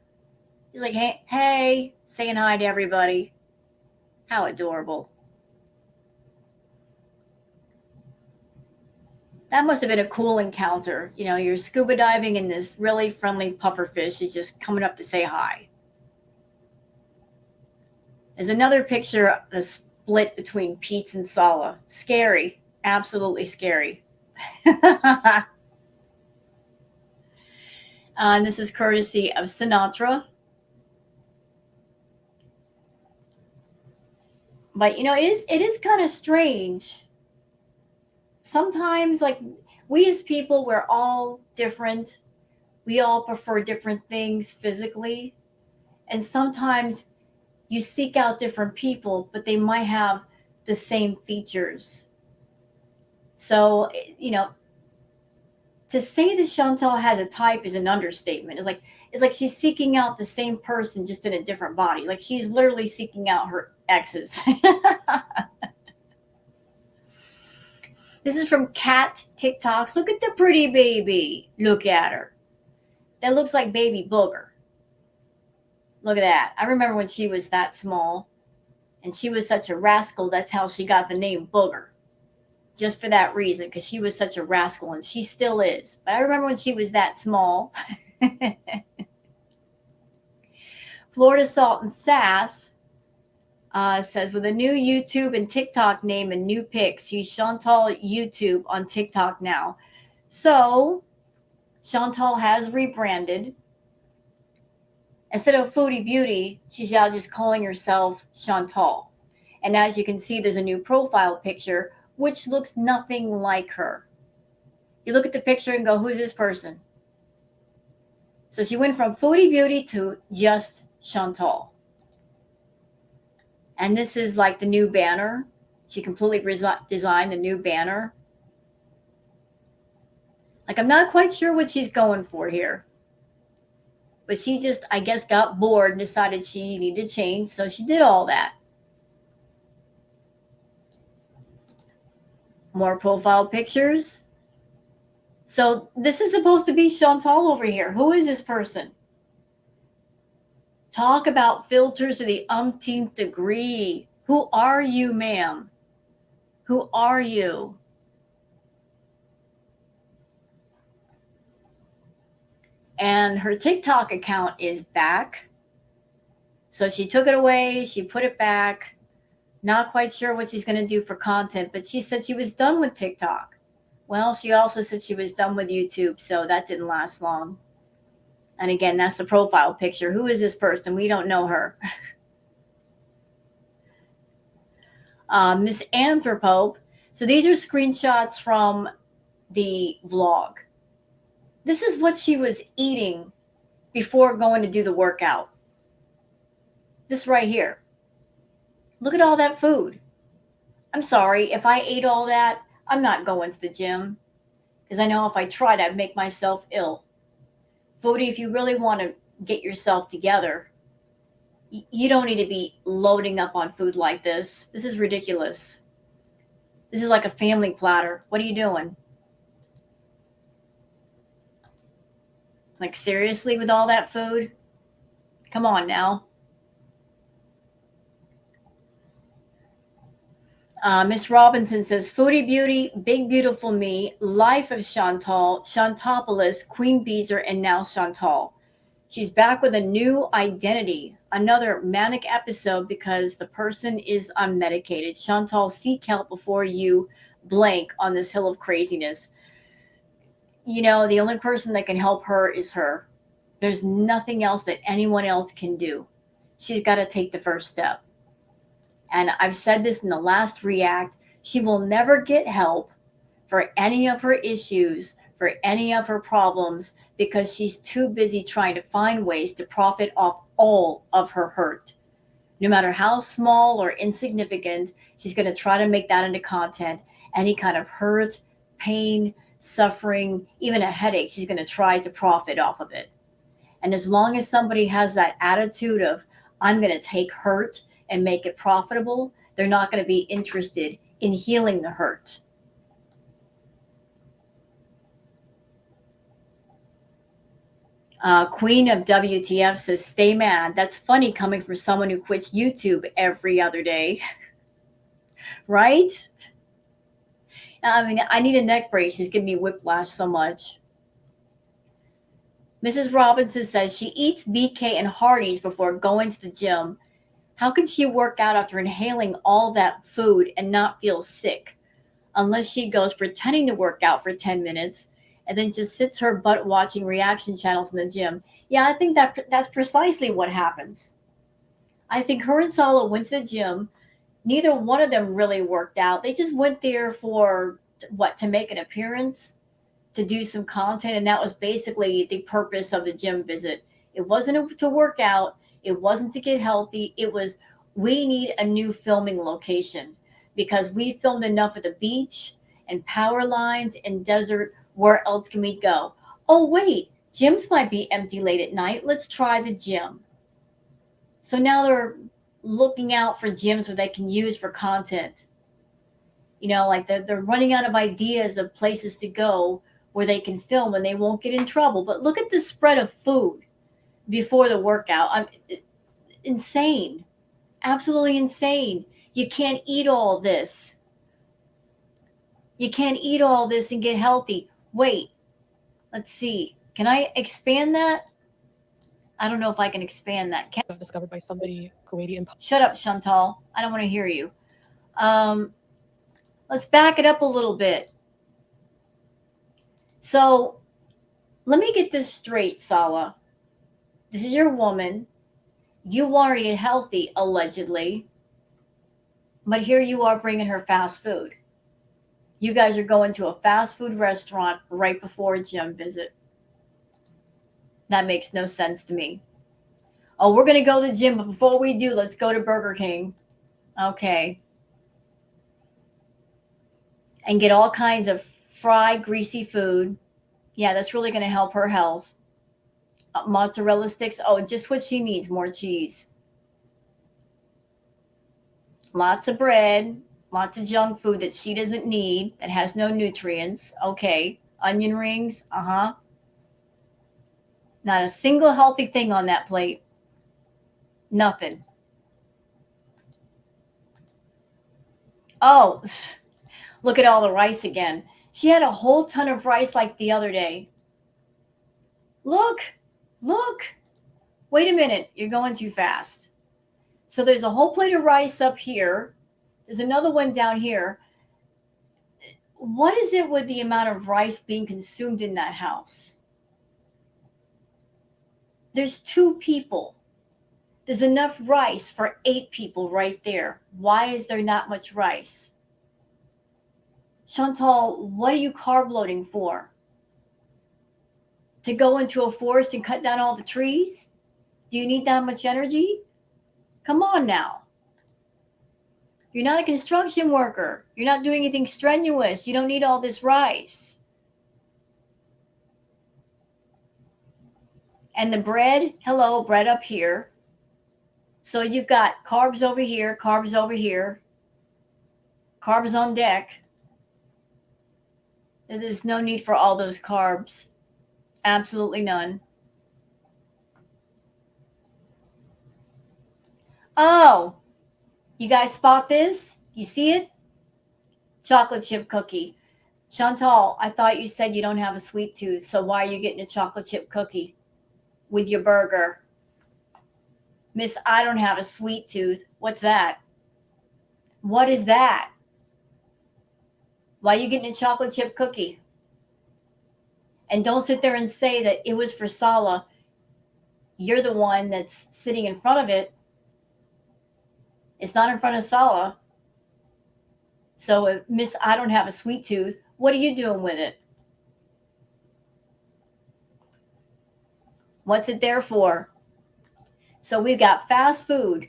He's like, hey, saying hi to everybody. How adorable. That must have been a cool encounter. You're scuba diving and this really friendly pufferfish is just coming up to say hi. There's another picture, a split between Pete's and Sala. Scary. Absolutely scary. And this is courtesy of Sinatra. But it is kind of strange. Sometimes, like, we as people, we're all different. We all prefer different things physically. And sometimes you seek out different people, but they might have the same features. So, to say that Chantal has a type is an understatement. It's like she's seeking out the same person just in a different body. Like she's literally seeking out her exes. This is from Cat TikToks. Look at the pretty baby. Look at her. That looks like baby Booger. Look at that. I remember when she was that small and she was such a rascal. That's how she got the name Booger. Just for that reason, because she was such a rascal, and she still is. But I remember when she was that small. Florida Salt and Sass says, with a new YouTube and TikTok name and new pics, use Chantal YouTube on TikTok now. So Chantal has rebranded. Instead of Foodie Beauty, she's now just calling herself Chantal. And as you can see, there's a new profile picture which looks nothing like her. You look at the picture and go, who's this person? So she went from Foodie Beauty to just Chantal. And this is like the new banner. She completely designed the new banner. Like, I'm not quite sure what she's going for here. But she just, I guess, got bored and decided she needed to change. So she did all that. More profile pictures. So this is supposed to be Chantal over here. Who is this person? Talk about filters to the umpteenth degree. Who are you, ma'am? Who are you? And her TikTok account is back. So she took it away, she put it back. Not quite sure what she's going to do for content, but she said she was done with TikTok. Well, she also said she was done with YouTube, so that didn't last long. And again, that's the profile picture. Who is this person? We don't know her. Miss Anthropope. So these are screenshots from the vlog. This is what she was eating before going to do the workout. This right here. Look at all that food. I'm sorry, if I ate all that, I'm not going to the gym because I know if I tried, I'd make myself ill. Foodie, if you really want to get yourself together, you don't need to be loading up on food like this. This is ridiculous. This is like a family platter. What are you doing? Like, seriously, with all that food? Come on now. Miss Robinson says, Foodie Beauty, Big Beautiful Me, Life of Chantal, Chantopolis, Queen Beezer, and now Chantal. She's back with a new identity, another manic episode because the person is unmedicated. Chantal, seek help before you blank on this hill of craziness. You know, the only person that can help her is her. There's nothing else that anyone else can do. She's got to take the first step. And I've said this in the last react, she will never get help for any of her issues, for any of her problems, because she's too busy trying to find ways to profit off all of her hurt. No matter how small or insignificant, she's going to try to make that into content. Any kind of hurt, pain, suffering, even a headache, she's going to try to profit off of it. And as long as somebody has that attitude of, I'm going to take hurt and make it profitable, they're not going to be interested in healing the hurt. Queen of WTF says, stay mad. That's funny coming from someone who quits YouTube every other day. Right? I mean, I need a neck brace. She's giving me whiplash so much. Mrs. Robinson says she eats BK and Hardee's before going to the gym. How can she work out after inhaling all that food and not feel sick? Unless she goes pretending to work out for 10 minutes and then just sits her butt watching reaction channels in the gym. Yeah, I think that's precisely what happens. I think her and Sala went to the gym. Neither one of them really worked out. They just went there for what, to make an appearance, to do some content. And that was basically the purpose of the gym visit. It wasn't to work out. It wasn't to get healthy. It was, we need a new filming location because we filmed enough at the beach and power lines and desert. Where else can we go? Oh, wait, gyms might be empty late at night. Let's try the gym. So now they're looking out for gyms where they can use for content. You know, like they're running out of ideas of places to go where they can film and they won't get in trouble. But look at the spread of food before the workout. I'm insane. Absolutely insane. You can't eat all this. You can't eat all this and get healthy. Wait, let's see. Can I expand that? I don't know if I can expand that. Discovered by somebody Kuwaiti. Shut up, Chantal. I don't want to hear you. Let's back it up a little bit. So let me get this straight, Sala. This is your woman. You want her to get healthy, allegedly. But here you are bringing her fast food. You guys are going to a fast food restaurant right before a gym visit. That makes no sense to me. Oh, we're going to go to the gym, but before we do, let's go to Burger King. Okay. And get all kinds of fried, greasy food. Yeah, that's really going to help her health. Mozzarella sticks. Oh, just what she needs, more cheese. Lots of bread, lots of junk food that she doesn't need, that has no nutrients. Okay. Onion rings. Uh huh. Not a single healthy thing on that plate. Nothing. Oh, look at all the rice again. She had a whole ton of rice like the other day. Look, look. Wait a minute. You're going too fast. So there's a whole plate of rice up here. There's another one down here. What is it with the amount of rice being consumed in that house? There's two people. There's enough rice for 8 people right there. Why is there not much rice? Chantal, what are you carb loading for? To go into a forest and cut down all the trees? Do you need that much energy? Come on now. You're not a construction worker. You're not doing anything strenuous. You don't need all this rice. And the bread, hello, bread up here. So you've got carbs over here, carbs over here, carbs on deck. There's no need for all those carbs. Absolutely none. Oh, you guys spot this? You see it? Chocolate chip cookie. Chantal, I thought you said you don't have a sweet tooth, so why are you getting a chocolate chip cookie with your burger? Miss, I don't have a sweet tooth. What's that? What is that? Why are you getting a chocolate chip cookie? And don't sit there and say that it was for Sala. You're the one that's sitting in front of it. It's not in front of Sala. So, Miss, I don't have a sweet tooth. What are you doing with it? What's it there for? So we've got fast food.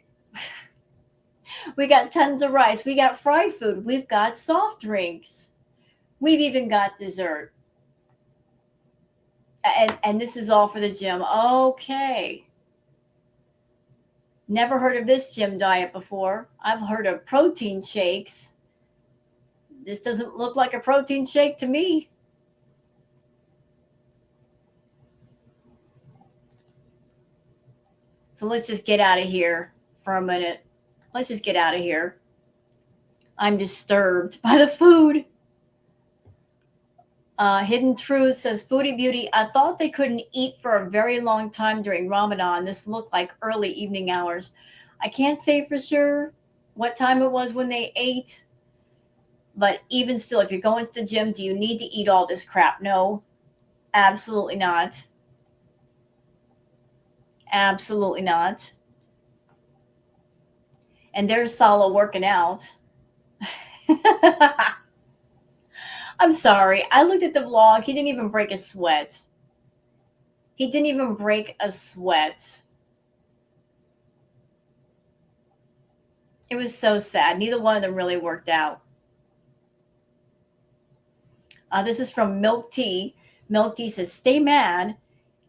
We got tons of rice. We got fried food. We've got soft drinks. We've even got dessert. And this is all for the gym. Okay. Never heard of this gym diet before. I've heard of protein shakes. This doesn't look like a protein shake to me. So let's just get out of here for a minute. Let's just get out of here. I'm disturbed by the food. Hidden Truth says, Foodie Beauty, I thought they couldn't eat for a very long time during Ramadan. This looked like early evening hours. I can't say for sure what time it was when they ate. But even still, if you're going to the gym, do you need to eat all this crap? No, absolutely not. Absolutely not. And there's Sala working out. I'm sorry. I looked at the vlog. He didn't even break a sweat. He didn't even break a sweat. It was so sad. Neither one of them really worked out. This is from Milk Tea. Milk Tea says, stay mad.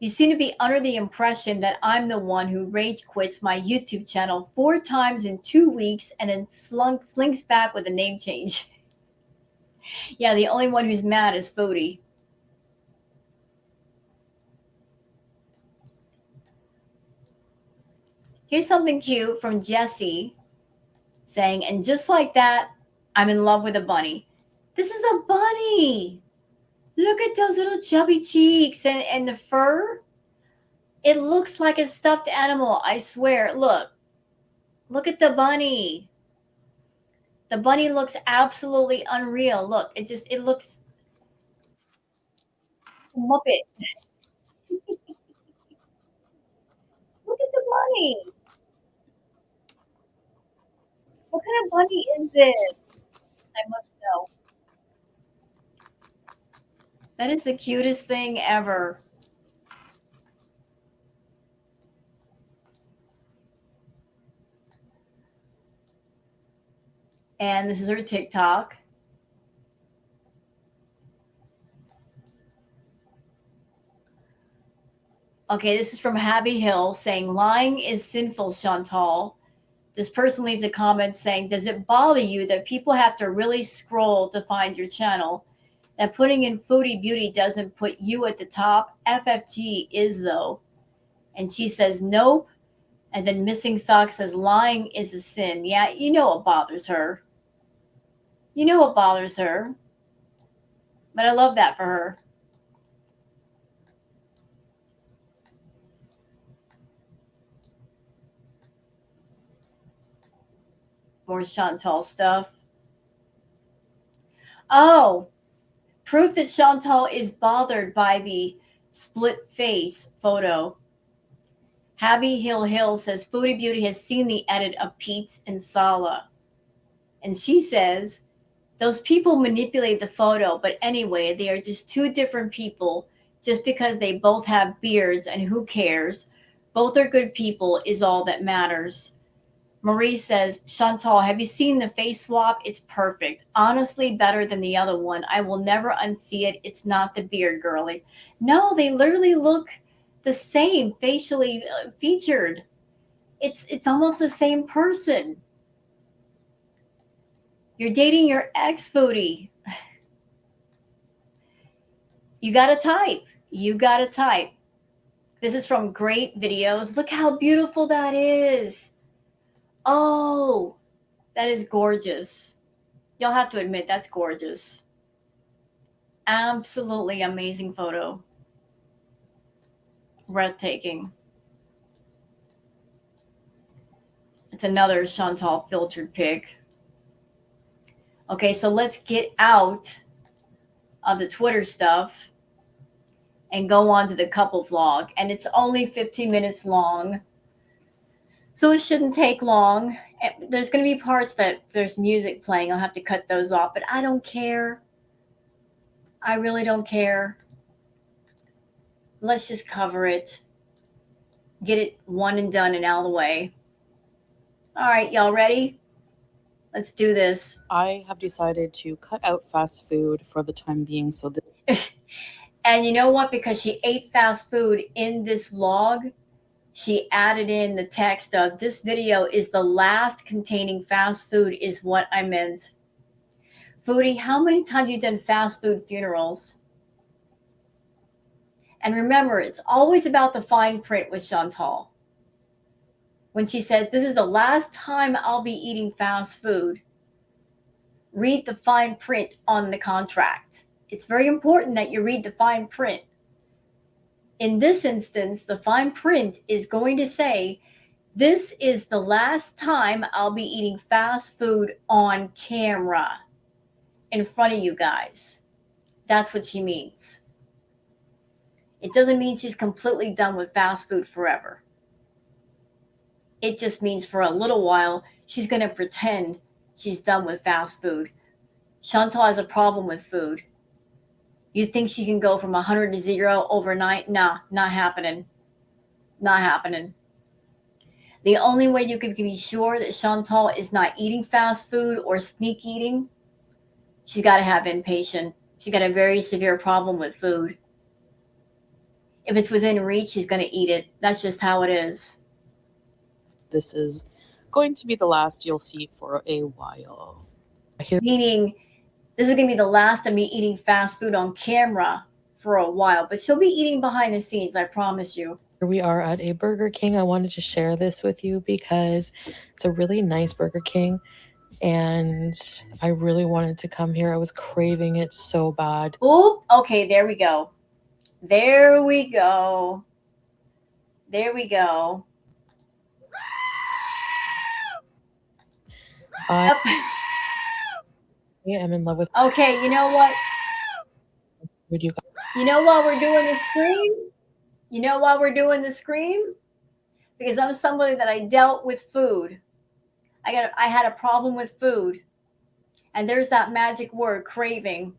You seem to be under the impression that I'm the one who rage quits my YouTube channel 4 times in 2 weeks and then slinks back with a name change. Yeah, the only one who's mad is Foodie. Here's something cute from Jessie saying, and just like that, I'm in love with a bunny. This is a bunny. Look at those little chubby cheeks and the fur. It looks like a stuffed animal, I swear. Look at the bunny. The bunny looks absolutely unreal. Look, it looks Muppet. Look at the bunny. What kind of bunny is this? I must know. That is the cutest thing ever. And this is her TikTok. Okay, this is from Abby Hill saying, lying is sinful, Chantal. This person leaves a comment saying, does it bother you that people have to really scroll to find your channel? That putting in Foodie Beauty doesn't put you at the top? FFG is, though. And she says, nope. And then Missing Sock says, lying is a sin. Yeah, you know it bothers her. You know it bothers her. But I love that for her. More Chantal stuff. Oh, proof that Chantal is bothered by the split face photo. Abby Hill says Foodie Beauty has seen the edit of Pete's and Sala. And she says, those people manipulate the photo, but anyway, they are just two different people just because they both have beards, and who cares? Both are good people is all that matters. Marie says, Chantal, have you seen the face swap? It's perfect. Honestly, better than the other one. I will never unsee it. It's not the beard, girly. No, they literally look the same facially featured. It's almost the same person. You're dating your ex, Foodie. You got to type. You got to type. This is from Great Videos. Look how beautiful that is. Oh, that is gorgeous. You'll have to admit that's gorgeous. Absolutely amazing photo. Breathtaking. It's another Chantal filtered pic. Okay, so let's get out of the Twitter stuff and go on to the couple vlog. And it's only 15 minutes long, so it shouldn't take long. There's going to be parts that there's music playing. I'll have to cut those off, but I don't care. I really don't care. Let's just cover it. Get it one and done and out of the way. All right, y'all ready? Let's do this. I have decided to cut out fast food for the time being. So And you know what? Because she ate fast food in this vlog, she added in the text of, this video is the last containing fast food is what I meant. Foodie, how many times have you done fast food funerals? And remember, it's always about the fine print with Chantal. When she says, this is the last time I'll be eating fast food, read the fine print on the contract. It's very important that you read the fine print. In this instance, the fine print is going to say, this is the last time I'll be eating fast food on camera in front of you guys. That's what she means. It doesn't mean she's completely done with fast food forever. It just means for a little while, she's going to pretend she's done with fast food. Chantal has a problem with food. You think she can go from 100 to 0 overnight? Nah, not happening. Not happening. The only way you can be sure that Chantal is not eating fast food or sneak eating, she's got to have inpatient. She's got a very severe problem with food. If it's within reach, she's going to eat it. That's just how it is. this is going to be the last you'll see for a while. Meaning, this is going to be the last of me eating fast food on camera for a while. But she'll be eating behind the scenes, I promise you. Here we are at a Burger King. I wanted to share this with you because it's a really nice Burger King. And I really wanted to come here. I was craving it so bad. Oop, okay, there we go. There we go. There we go. I am in love with Okay, you know what? food, you guys. You know why we're doing the scream? You know why we're doing the scream? Because I'm somebody that I dealt with food. I had a problem with food. And there's that magic word, craving.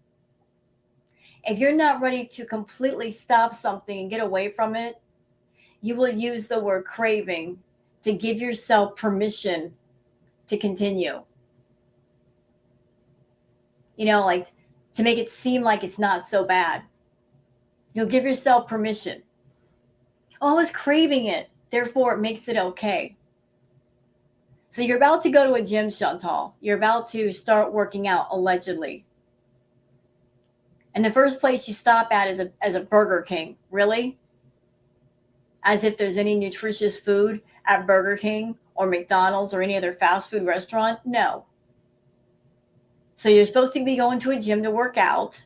If you're not ready to completely stop something and get away from it, you will use the word craving to give yourself permission to continue. You know, like to make it seem like it's not so bad. You'll give yourself permission. Oh, I was craving it. Therefore, it makes it okay. So you're about to go to a gym, Chantal. You're about to start working out, allegedly. And the first place you stop at is a Burger King. Really? As if there's any nutritious food at Burger King or McDonald's or any other fast food restaurant? No. So you're supposed to be going to a gym to work out.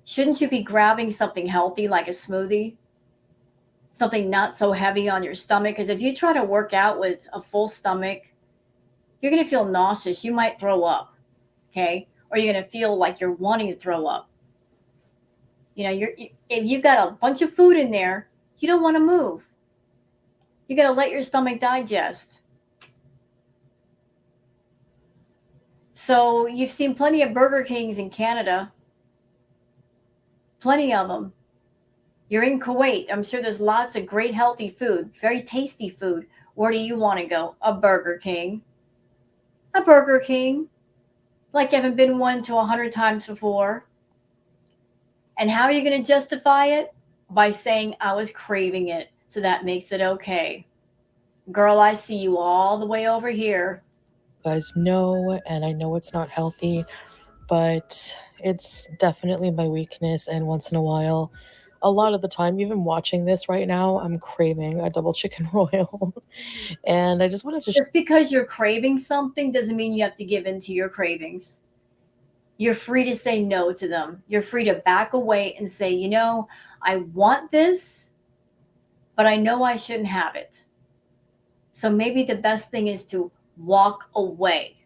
Shouldn't you be grabbing something healthy like a smoothie? Something not so heavy on your stomach? Because if you try to work out with a full stomach, you're going to feel nauseous. You might throw up, okay? Or you're going to feel like you're wanting to throw up. If you've got a bunch of food in there, you don't want to move. You got to let your stomach digest. So you've seen plenty of Burger Kings in Canada, plenty of them. You're in Kuwait. I'm sure there's lots of great healthy food, very tasty food. Where do you want to go? A Burger King. A Burger King. Like you haven't been one to 100 times before. And how are you going to justify it? By saying I was craving it. So that makes it okay. Girl, I see you all the way over here. You guys know, and I know it's not healthy, but it's definitely my weakness. And once in a while, a lot of the time, even watching this right now, I'm craving a double chicken royal. And I just wanted to Just because you're craving something doesn't mean you have to give in to your cravings. You're free to say no to them. You're free to back away and say, I want this, but I know I shouldn't have it. So maybe the best thing is to walk away,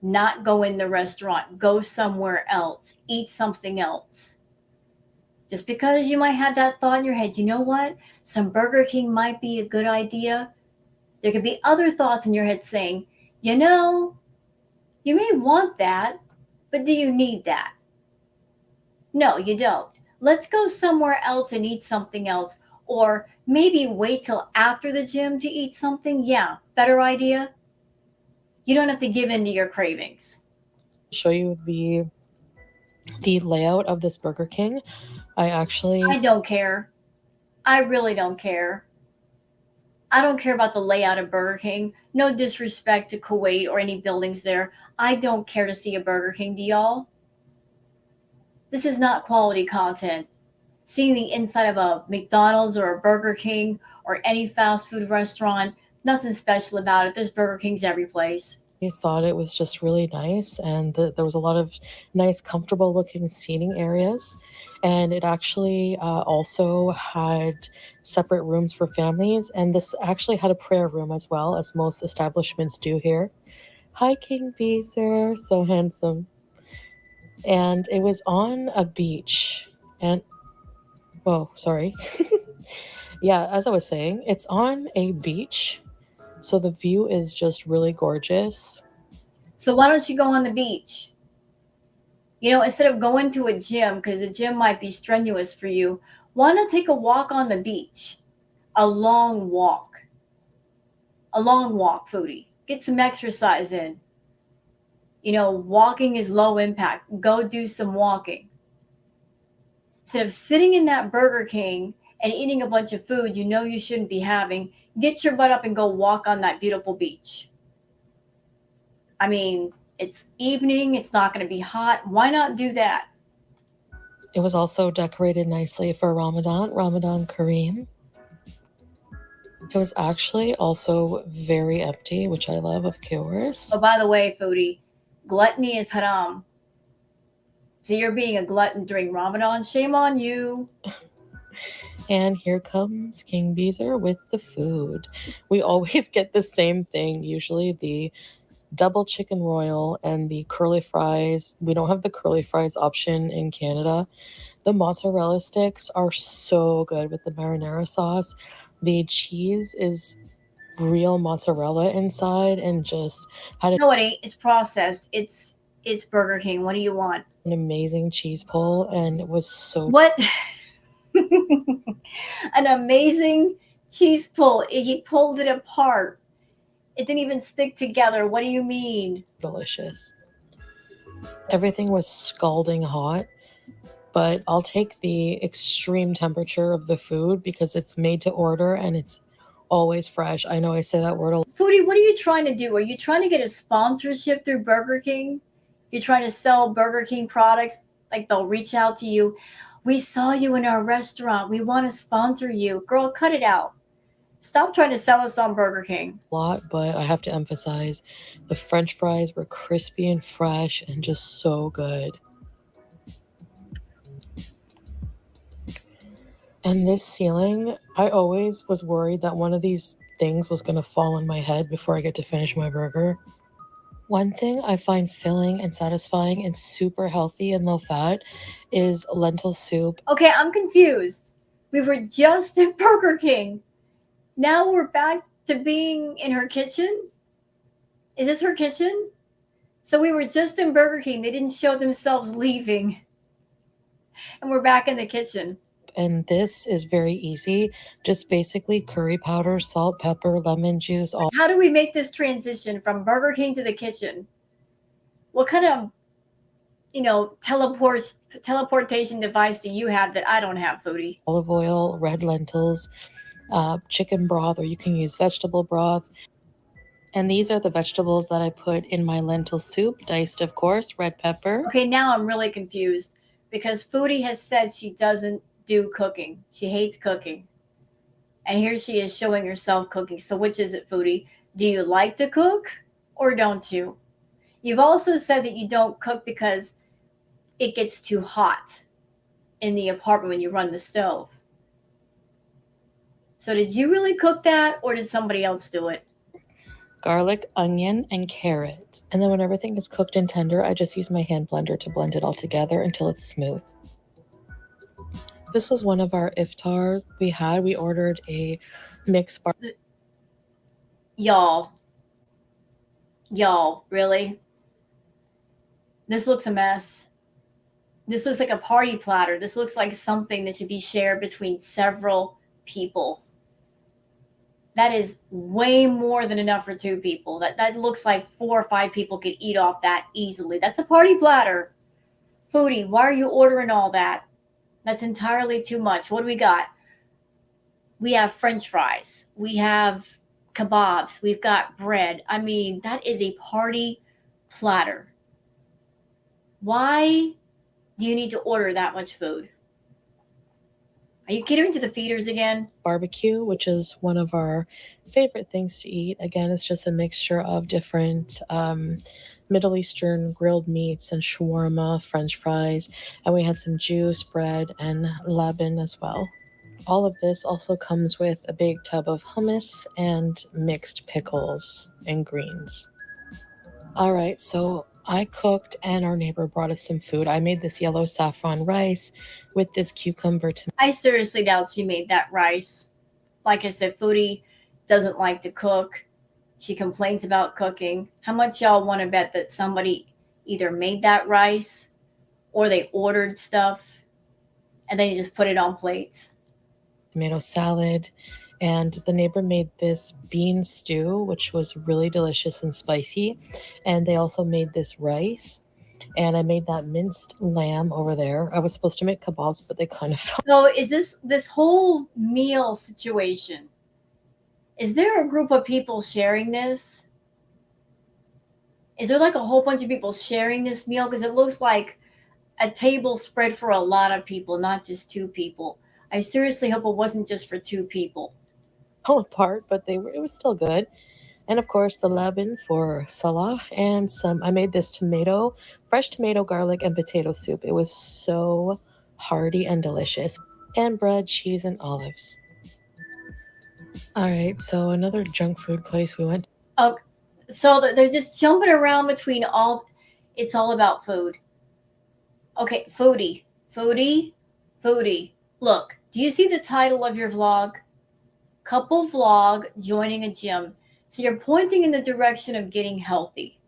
not go in the restaurant, go somewhere else, eat something else. Just because you might have that thought in your head, you know what? Some Burger King might be a good idea. There could be other thoughts in your head saying, you know, you may want that, but do you need that? No, you don't. Let's go somewhere else and eat something else. Or maybe wait till after the gym to eat something. Yeah, better idea. You don't have to give in to your cravings. show you the layout of this Burger King. I actually I don't care. I really don't care. I don't care about the layout of Burger King. No disrespect to Kuwait or any buildings there. I don't care to see a Burger King. Do y'all? This is not quality content. Seeing the inside of a McDonald's or a Burger King or any fast food restaurant, nothing special about it. There's Burger Kings every place. thought it was just really nice, and there was a lot of nice, comfortable looking seating areas. And it actually also had separate rooms for families, and this actually had a prayer room as well, as most establishments do here. Hi, King Beezer, so handsome. And it was on a beach. And, whoa, sorry. Yeah, as I was saying, it's on a beach. So the view is just really gorgeous. So why don't you go on the beach? Instead of going to a gym, because a gym might be strenuous for you, why not take a walk on the beach? A long walk. A long walk, Foodie. Get some exercise in. Walking is low impact. Go do some walking. Instead of sitting in that Burger King and eating a bunch of food you shouldn't be having, get your butt up and go walk on that beautiful beach. I mean, it's evening, it's not going to be hot. Why not do that? It was also decorated nicely for Ramadan Kareem. It was actually also very empty, which I love, of course. Oh, by the way, Foodie, gluttony is haram. So you're being a glutton during Ramadan. Shame on you. And here comes King Beezer with the food. We always get the same thing, usually the double chicken royal and the curly fries. We don't have the curly fries option in Canada. The mozzarella sticks are so good with the marinara sauce. The cheese is real mozzarella inside and just had No, it ain't. It's processed. It's Burger King. What do you want? an amazing cheese pull, and it was so What? An amazing cheese pull. He pulled it apart. It didn't even stick together. What do you mean? delicious. Everything was scalding hot. but I'll take the extreme temperature of the food because it's made to order and it's always fresh. I know I say that word a Foodie, what are you trying to do? Are you trying to get a sponsorship through Burger King? You're trying to sell Burger King products? Like they'll reach out to you. We saw you in our restaurant. We want to sponsor you. Girl, cut it out. Stop trying to sell us on Burger King. lot, but I have to emphasize the french fries were crispy and fresh and just so good. And this ceiling, I always was worried that one of these things was going to fall on my head before I get to finish my burger. One thing I find filling and satisfying and super healthy and low fat is lentil soup. Okay, I'm confused. We were just at Burger King. Now we're back to being in her kitchen? Is this her kitchen? So we were just in Burger King. They didn't show themselves leaving. And we're back in the kitchen. And this is very easy. Just basically curry powder, salt, pepper, lemon juice, all How do we make this transition from Burger King to the kitchen? What kind of, teleportation device do you have that I don't have, Foodie? olive oil, red lentils, chicken broth, or you can use vegetable broth. And these are the vegetables that I put in my lentil soup, diced, of course, red pepper. Okay, now I'm really confused because Foodie has said she doesn't do cooking. She hates cooking. And here she is showing herself cooking. So which is it, Foodie? Do you like to cook or don't you? You've also said that you don't cook because it gets too hot in the apartment when you run the stove. So did you really cook that or did somebody else do it? Garlic, onion, and carrot. And then when everything is cooked and tender, I just use my hand blender to blend it all together until it's smooth. This was one of our iftars we had. We ordered a mixed bar. Y'all, really? This looks a mess. This looks like a party platter. This looks like something that should be shared between several people. That is way more than enough for two people. That looks like 4 or 5 people could eat off that easily. That's a party platter. Foodie, why are you ordering all that? That's entirely too much. What do we got? We have French fries. We have kebabs. We've got bread. I mean, that is a party platter. Why do you need to order that much food? Are you catering to the feeders again? Barbecue, which is one of our favorite things to eat. Again, it's just a mixture of different Middle Eastern grilled meats and shawarma, French fries, and we had some juice, bread, and laban as well. All of this also comes with a big tub of hummus and mixed pickles and greens. All right, so I cooked and our neighbor brought us some food. I made this yellow saffron rice with this cucumber tomato. I seriously doubt she made that rice. Like I said, Foodie doesn't like to cook. She complains about cooking. How much y'all want to bet that somebody either made that rice or they ordered stuff and then you just put it on plates? Tomato salad, and the neighbor made this bean stew, which was really delicious and spicy. And they also made this rice. And I made that minced lamb over there. I was supposed to make kebabs, but they kind of fell. So is this whole meal situation? Is there a group of people sharing this? Is there like a whole bunch of people sharing this meal? Because it looks like a table spread for a lot of people, not just 2 people. I seriously hope it wasn't just for 2 people. Apart, but it was still good. And of course, the laban for Salah and some. I made this fresh tomato, garlic, and potato soup. It was so hearty and delicious. And bread, cheese, and olives. All right, so another junk food place we went. Oh, so they're just jumping around between all. It's all about food. Okay, foodie, foodie, foodie. Look, do you see the title of your vlog? Couple vlog joining a gym. So you're pointing in the direction of getting healthy.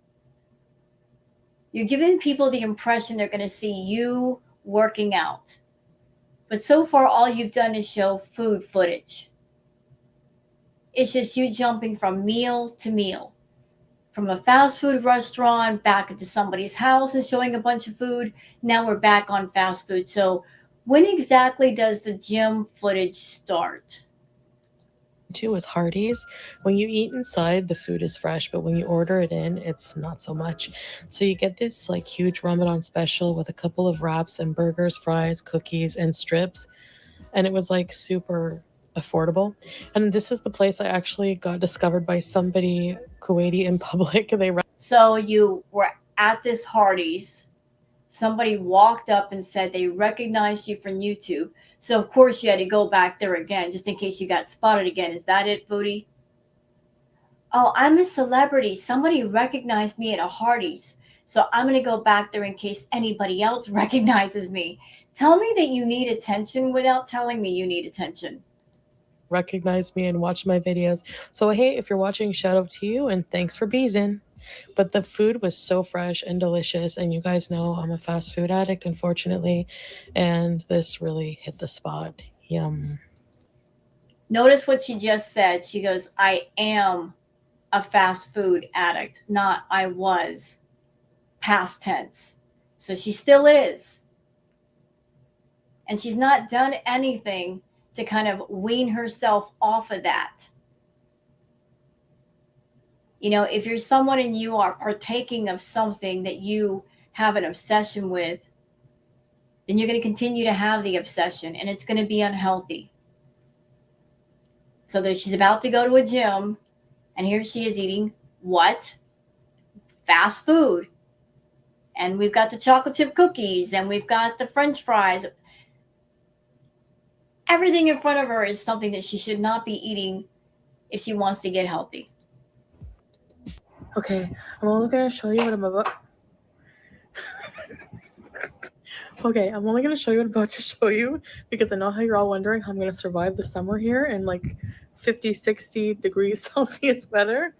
You're giving people the impression they're going to see you working out. But so far, all you've done is show food footage. It's just you jumping from meal to meal, from a fast food restaurant back into somebody's house and showing a bunch of food. Now we're back on fast food. So, when exactly does the gym footage start? Too is Hardee's. When you eat inside, the food is fresh, but when you order it in, it's not so much. So you get this like huge Ramadan special with a couple of wraps and burgers, fries, cookies, and strips. And it was like super affordable. And this is the place I actually got discovered by somebody Kuwaiti in public. So, you were at this Hardee's, somebody walked up and said they recognized you from YouTube. So, of course, you had to go back there again just in case you got spotted again. Is that it, Foodie? Oh, I'm a celebrity. Somebody recognized me at a Hardee's. So I'm going to go back there in case anybody else recognizes me. Tell me that you need attention without telling me you need attention. Recognize me and watch my videos. So hey, if you're watching, shout out to you and thanks for beezing. But the food was so fresh and delicious, and you guys know I'm a fast food addict, unfortunately, and this really hit the spot. Yum. Notice what she just said. She goes, I am a fast food addict, not I was, past tense. So she still is. And she's not done anything to kind of wean herself off of that. You know, if you're someone and you are partaking of something that you have an obsession with, then you're going to continue to have the obsession and it's going to be unhealthy. So she's about to go to a gym and here she is eating what? Fast food. And we've got the chocolate chip cookies and we've got the french fries. Everything in front of her is something that she should not be eating if she wants to get healthy. Okay, I'm only gonna show you what I'm about. Okay, I'm only gonna show you what I'm about to show you because I know how you're all wondering how I'm gonna survive the summer here in like 50, 60 degrees Celsius weather.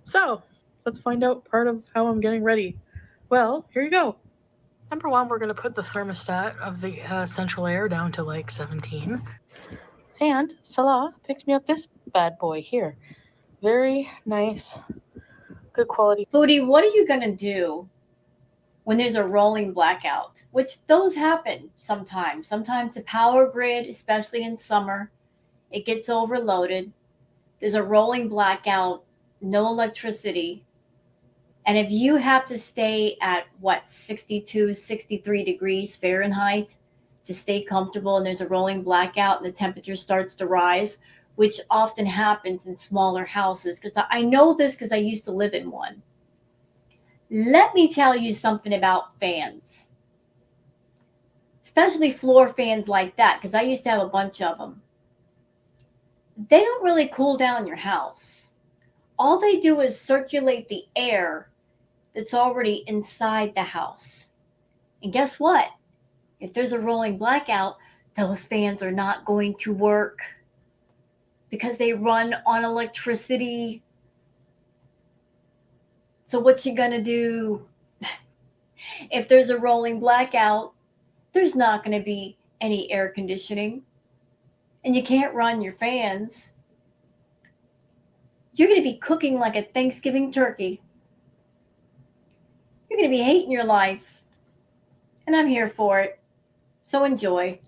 So let's find out part of how I'm getting ready. Well, here you go. Number one, we're gonna put the thermostat of the central air down to like 17. And Salah picked me up this bad boy here. Very nice, good quality. Foodie, what are you going to do when there's a rolling blackout? Which those happen sometimes. Sometimes the power grid, especially in summer, it gets overloaded. There's a rolling blackout, no electricity. And if you have to stay at what, 62, 63 degrees Fahrenheit to stay comfortable, and there's a rolling blackout and the temperature starts to rise, which often happens in smaller houses, because I know this because I used to live in one. Let me tell you something about fans, especially floor fans like that, because I used to have a bunch of them. They don't really cool down your house. All they do is circulate the air that's already inside the house. And guess what? If there's a rolling blackout, those fans are not going to work because they run on electricity. So what you gonna do? If there's a rolling blackout, there's not going to be any air conditioning and you can't run your fans. You're going to be cooking like a Thanksgiving turkey. You're going to be hating your life. And I'm here for it. So enjoy.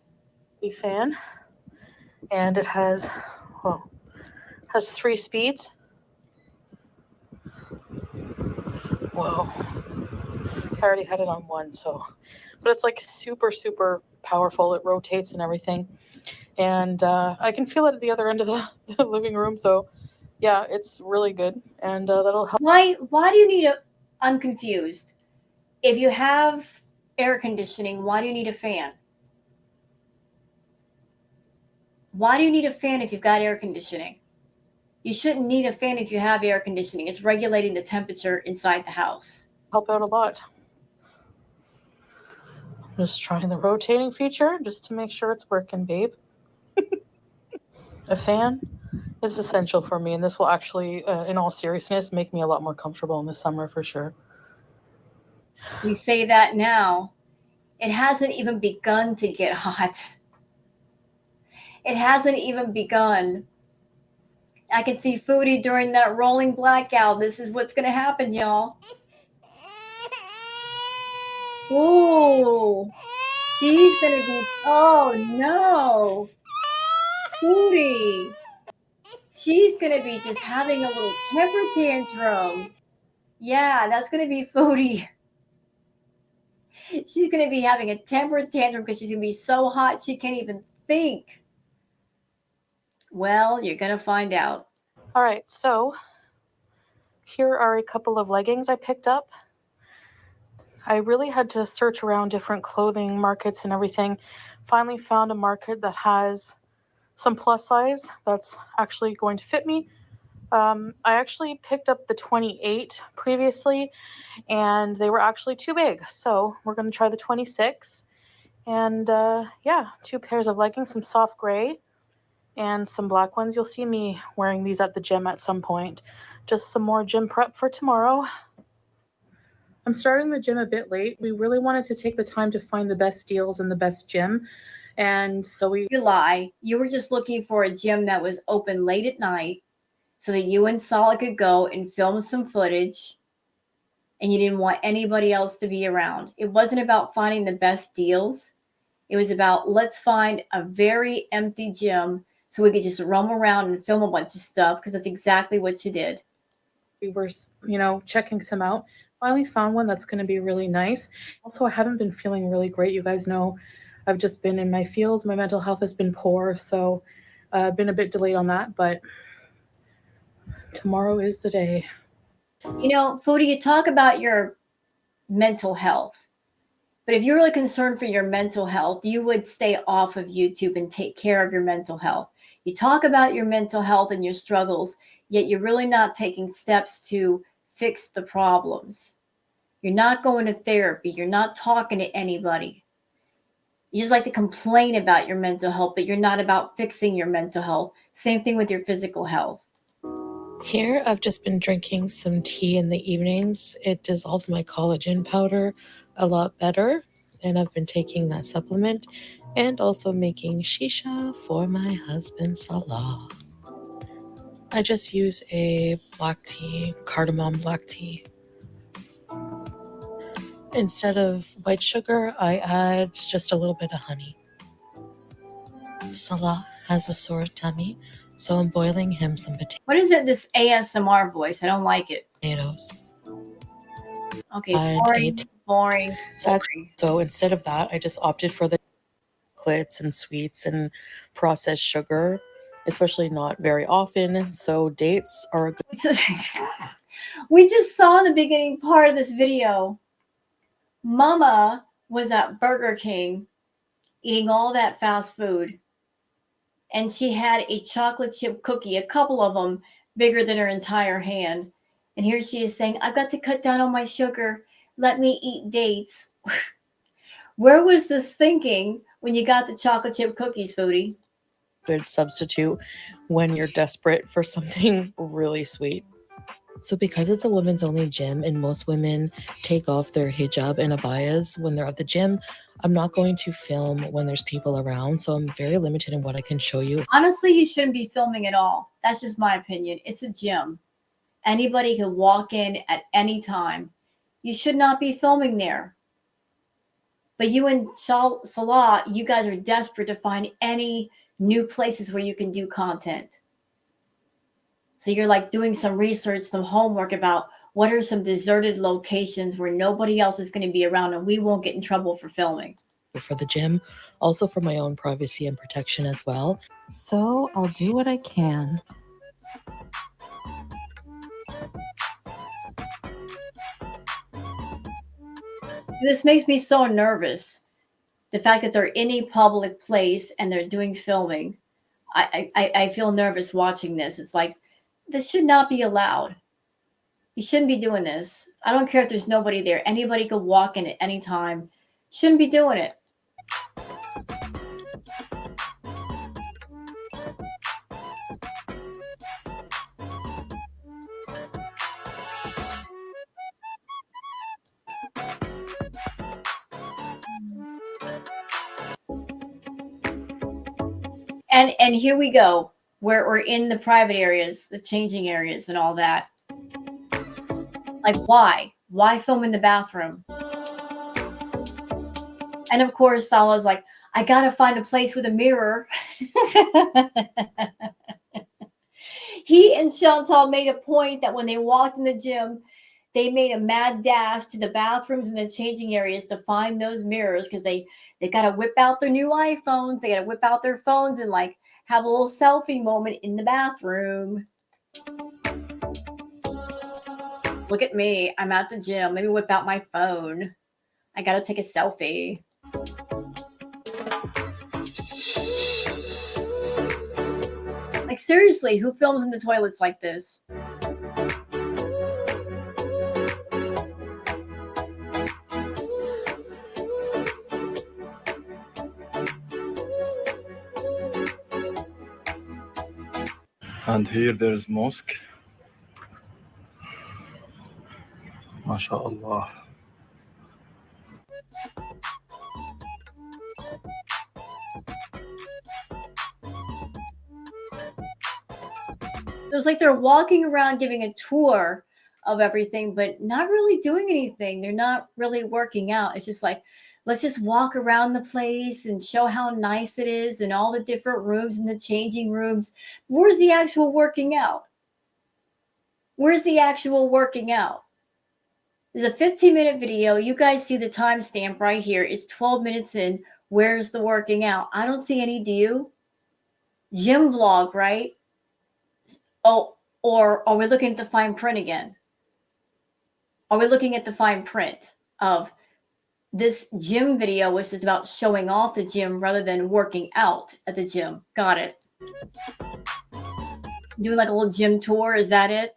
The fan, and it has, well, has 3 speeds. Whoa. I already had it on 1, so, but it's like super, super powerful. It rotates and everything. And I can feel it at the other end of the living room. So yeah, it's really good. And that'll help. Why do you need a, I'm confused. If you have air conditioning, why do you need a fan? Why do you need a fan if you've got air conditioning? You shouldn't need a fan if you have air conditioning. It's regulating the temperature inside the house. Help out a lot. I'm just trying the rotating feature just to make sure it's working, babe. A fan is essential for me, and this will actually, in all seriousness, make me a lot more comfortable in the summer for sure. You say that now. It hasn't even begun to get hot. It hasn't even begun. I can see Foodie during that rolling blackout. This is what's going to happen, y'all. Ooh, she's going to be, oh no, Foodie. She's going to be just having a little temper tantrum. Yeah, that's going to be Foodie. She's going to be having a temper tantrum because she's going to be so hot she can't even think. Well, you're going to find out. All right, so here are a couple of leggings I picked up. I really had to search around different clothing markets and everything. Finally found a market that has some plus size that's actually going to fit me. I actually picked up the 28 previously, and they were actually too big. So we're going to try the 26. And yeah, 2 pairs of leggings, some soft gray and some black ones. You'll see me wearing these at the gym at some point. Just some more gym prep for tomorrow. I'm starting the gym a bit late. We really wanted to take the time to find the best deals in the best gym. And so we You lie. You were just looking for a gym that was open late at night so that you and Solid could go and film some footage, and you didn't want anybody else to be around. It wasn't about finding the best deals. It was about let's find a very empty gym so we could just roam around and film a bunch of stuff because that's exactly what you did. were, checking some out. Finally found one that's going to be really nice. Also, I haven't been feeling really great. You guys know I've just been in my feels. My mental health has been poor, so I've been a bit delayed on that, but tomorrow is the day. You know, Foodie, you talk about your mental health. But if you're really concerned for your mental health, you would stay off of YouTube and take care of your mental health. You talk about your mental health and your struggles, yet you're really not taking steps to fix the problems. You're not going to therapy. You're not talking to anybody. You just like to complain about your mental health, but you're not about fixing your mental health. Same thing with your physical health. Here, I've just been drinking some tea in the evenings. It dissolves my collagen powder a lot better, and I've been taking that supplement and also making shisha for my husband, Salah. I just use a black tea, cardamom black tea. Instead of white sugar, I add just a little bit of honey. Salah has a sore tummy, so I'm boiling him some What is it, this ASMR voice? I don't like it. potatoes. Okay, And boring, boring, boring. so instead of that, I just opted for the chocolates and sweets and processed sugar, especially not very often. So dates are a good. We just saw in the beginning part of this video, Mama was at Burger King eating all that fast food, and she had a chocolate chip cookie, a couple of them bigger than her entire hand. And here she is saying, I've got to cut down on my sugar. Let me eat dates. Where was this thinking when you got the chocolate chip cookies, Foodie? Good substitute when you're desperate for something really sweet. So, because it's a women's only gym and most women take off their hijab and abayas when they're at the gym, I'm not going to film when there's people around. So, I'm very limited in what I can show you. Honestly, you shouldn't be filming at all. That's just my opinion. It's a gym. Anybody can walk in at any time. You should not be filming there. But you and Salah, you guys are desperate to find any new places where you can do content. So you're like doing some research, some homework about what are some deserted locations where nobody else is going to be around and we won't get in trouble for filming. For the gym, also for my own privacy and protection as well. So I'll do what I can. This makes me so nervous. The fact that they're in a public place and they're doing filming. I feel nervous watching this. It's like, this should not be allowed. You shouldn't be doing this. I don't care if there's nobody there. Anybody could walk in at any time. Shouldn't be doing it. And here we go. where we're in the private areas, the changing areas and all that. Like, why? Why film in the bathroom? And of course, Salah's like, I gotta find a place with a mirror. He and Chantal made a point that when they walked in the gym, they made a mad dash to the bathrooms and the changing areas to find those mirrors because they got to whip out their new iPhones. They got to whip out their phones and like have a little selfie moment in the bathroom. Look at me. I'm at the gym. Let me whip out my phone. I got to take a selfie. Like, seriously, who films in the toilets like this? And here there is mosque. MashaAllah. It was like they're walking around giving a tour of everything, but not really doing anything. They're not really working out. It's just like, let's just walk around the place and show how nice it is and all the different rooms and the changing rooms. Where's the actual working out? Where's the actual working out? There's a 15-minute video. You guys see the timestamp right here. It's 12 minutes in. Where's the working out? I don't see any. Do you? Gym vlog, right? Oh, or are we looking at the fine print again? Are we looking at the fine print of this gym video, which is about showing off the gym rather than working out at the gym? Got it. Doing like a little gym tour. Is that it?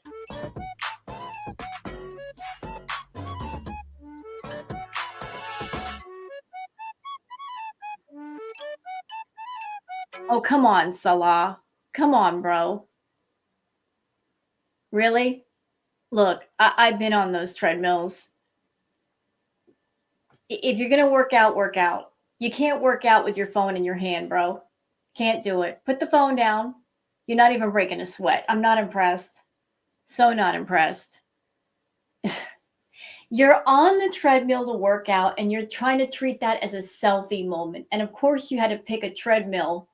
Oh, come on, Salah. Come on, bro. Really? Look, I've been on those treadmills. If you're going to work out, work out. You can't work out with your phone in your hand, bro. Can't do it. Put the phone down. You're not even breaking a sweat. I'm not impressed. So not impressed. You're on the treadmill to work out and you're trying to treat that as a selfie moment. And of course, you had to pick a treadmill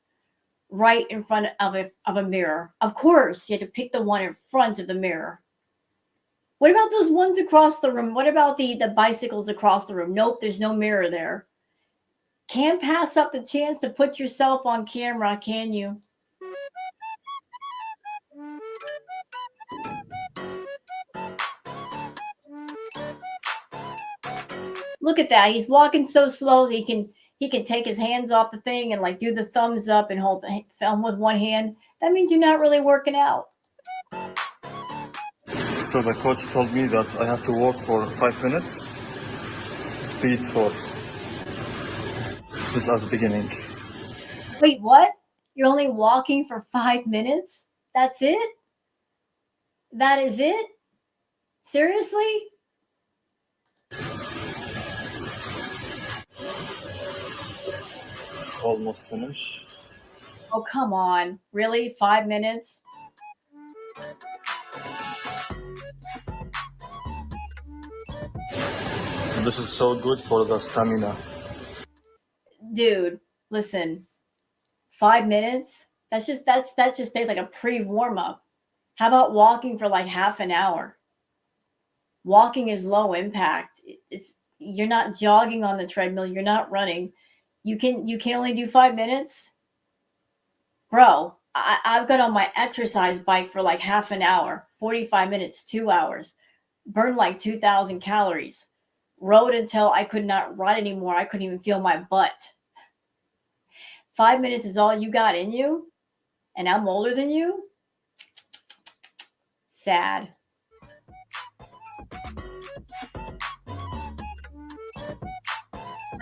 right in front of a mirror. Of course, you had to pick the one in front of the mirror. What about those ones across the room? What about the bicycles across the room? Nope, there's no mirror there. Can't pass up the chance to put yourself on camera, can you? Look at that. He's walking so slow he can take his hands off the thing and like do the thumbs up and hold the film with one hand. That means you're not really working out. So the coach told me that I have to walk for 5 minutes. Speed 4. This is as beginning. Wait, what? You're only walking for 5 minutes? That's it? That is it? Seriously? Almost finished. Oh, come on. Really? 5 minutes? And this is so good for the stamina. Dude, listen. 5 minutes? That's just basically like a pre-warm up. How about walking for like half an hour? Walking is low impact. It's you're not jogging on the treadmill, you're not running. You can only do 5 minutes? Bro, I've got on my exercise bike for like half an hour, 45 minutes, 2 hours. Burned like 2,000 calories. Rode until I could not ride anymore. I couldn't even feel my butt. 5 minutes is all you got in you? And I'm older than you? Sad.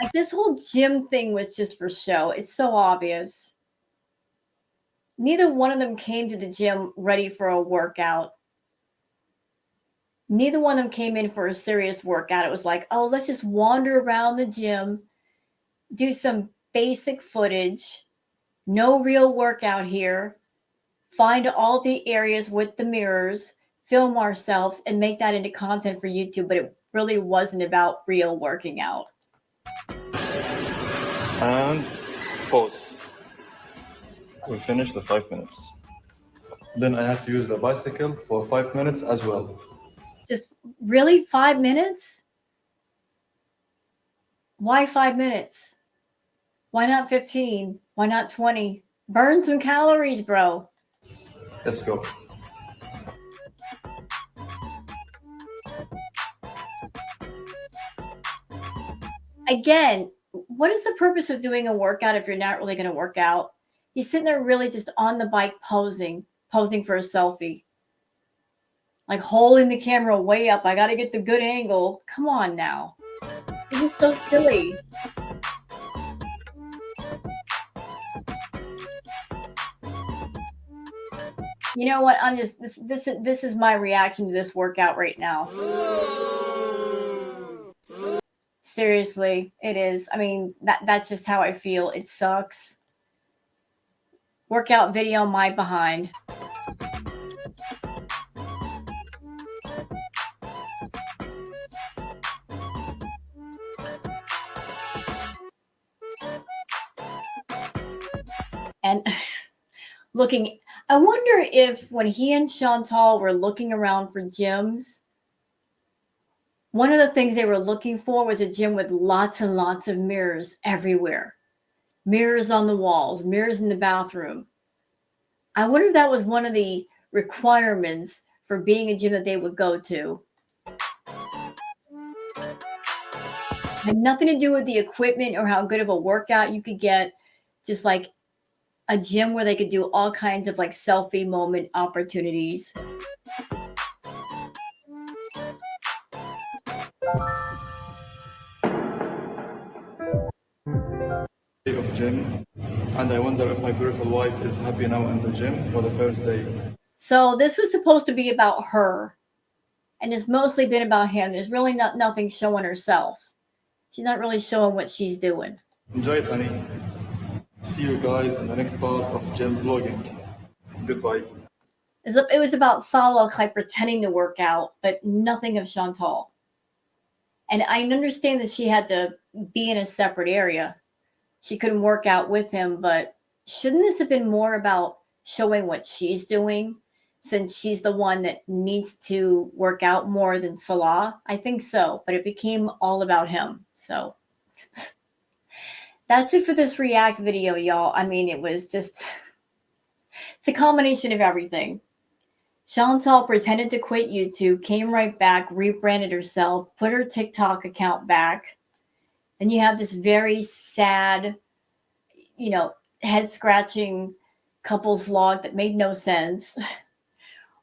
Like this whole gym thing was just for show. It's so obvious. Neither one of them came to the gym ready for a workout. Neither one of them came in for a serious workout. It was like, oh, let's just wander around the gym, do some basic footage, no real workout here, find all the areas with the mirrors, film ourselves, and make that into content for YouTube. But it really wasn't about real working out. And pause. We finished the 5 minutes. Then I have to use the bicycle for 5 minutes as well. Just really 5 minutes? Why 5 minutes? Why not 15? Why not 20? Burn some calories, bro. Let's go. Again, what is the purpose of doing a workout if you're not really going to work out? He's sitting there really just on the bike posing for a selfie. Like holding the camera way up. I got to get the good angle. Come on now. This is so silly. You know what? I'm just this is my reaction to this workout right now. Seriously, it is. I mean, that's just how I feel. It sucks. Workout video, my behind. And looking, I wonder if when he and Chantal were looking around for gyms, one of the things they were looking for was a gym with lots and lots of mirrors everywhere. Mirrors on the walls, mirrors in the bathroom. I wonder if that was one of the requirements for being a gym that they would go to. Had nothing to do with the equipment or how good of a workout you could get, just like a gym where they could do all kinds of like selfie moment opportunities. Day of gym, and I wonder if my beautiful wife is happy now in the gym for the first day. So this was supposed to be about her, and it's mostly been about him. There's really nothing showing herself. She's not really showing what she's doing. Enjoy it, honey. See you guys in the next part of gym vlogging. Goodbye. It was about Salah like pretending to work out, but nothing of Chantal. And I understand that she had to be in a separate area. She couldn't work out with him, but shouldn't this have been more about showing what she's doing since she's the one that needs to work out more than Salah? I think so, but it became all about him. So that's it for this react video, y'all. I mean, it was just, it's a combination of everything. Chantal pretended to quit YouTube, came right back, rebranded herself, put her TikTok account back. And you have this very sad, head scratching couples vlog that made no sense,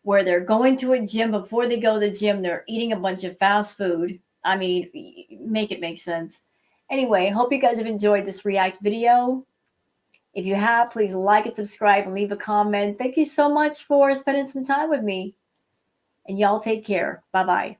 where they're going to a gym. Before they go to the gym, they're eating a bunch of fast food. I mean, make it make sense. Anyway, hope you guys have enjoyed this react video. If you have, please like and subscribe and leave a comment. Thank you so much for spending some time with me. And y'all take care. Bye-bye.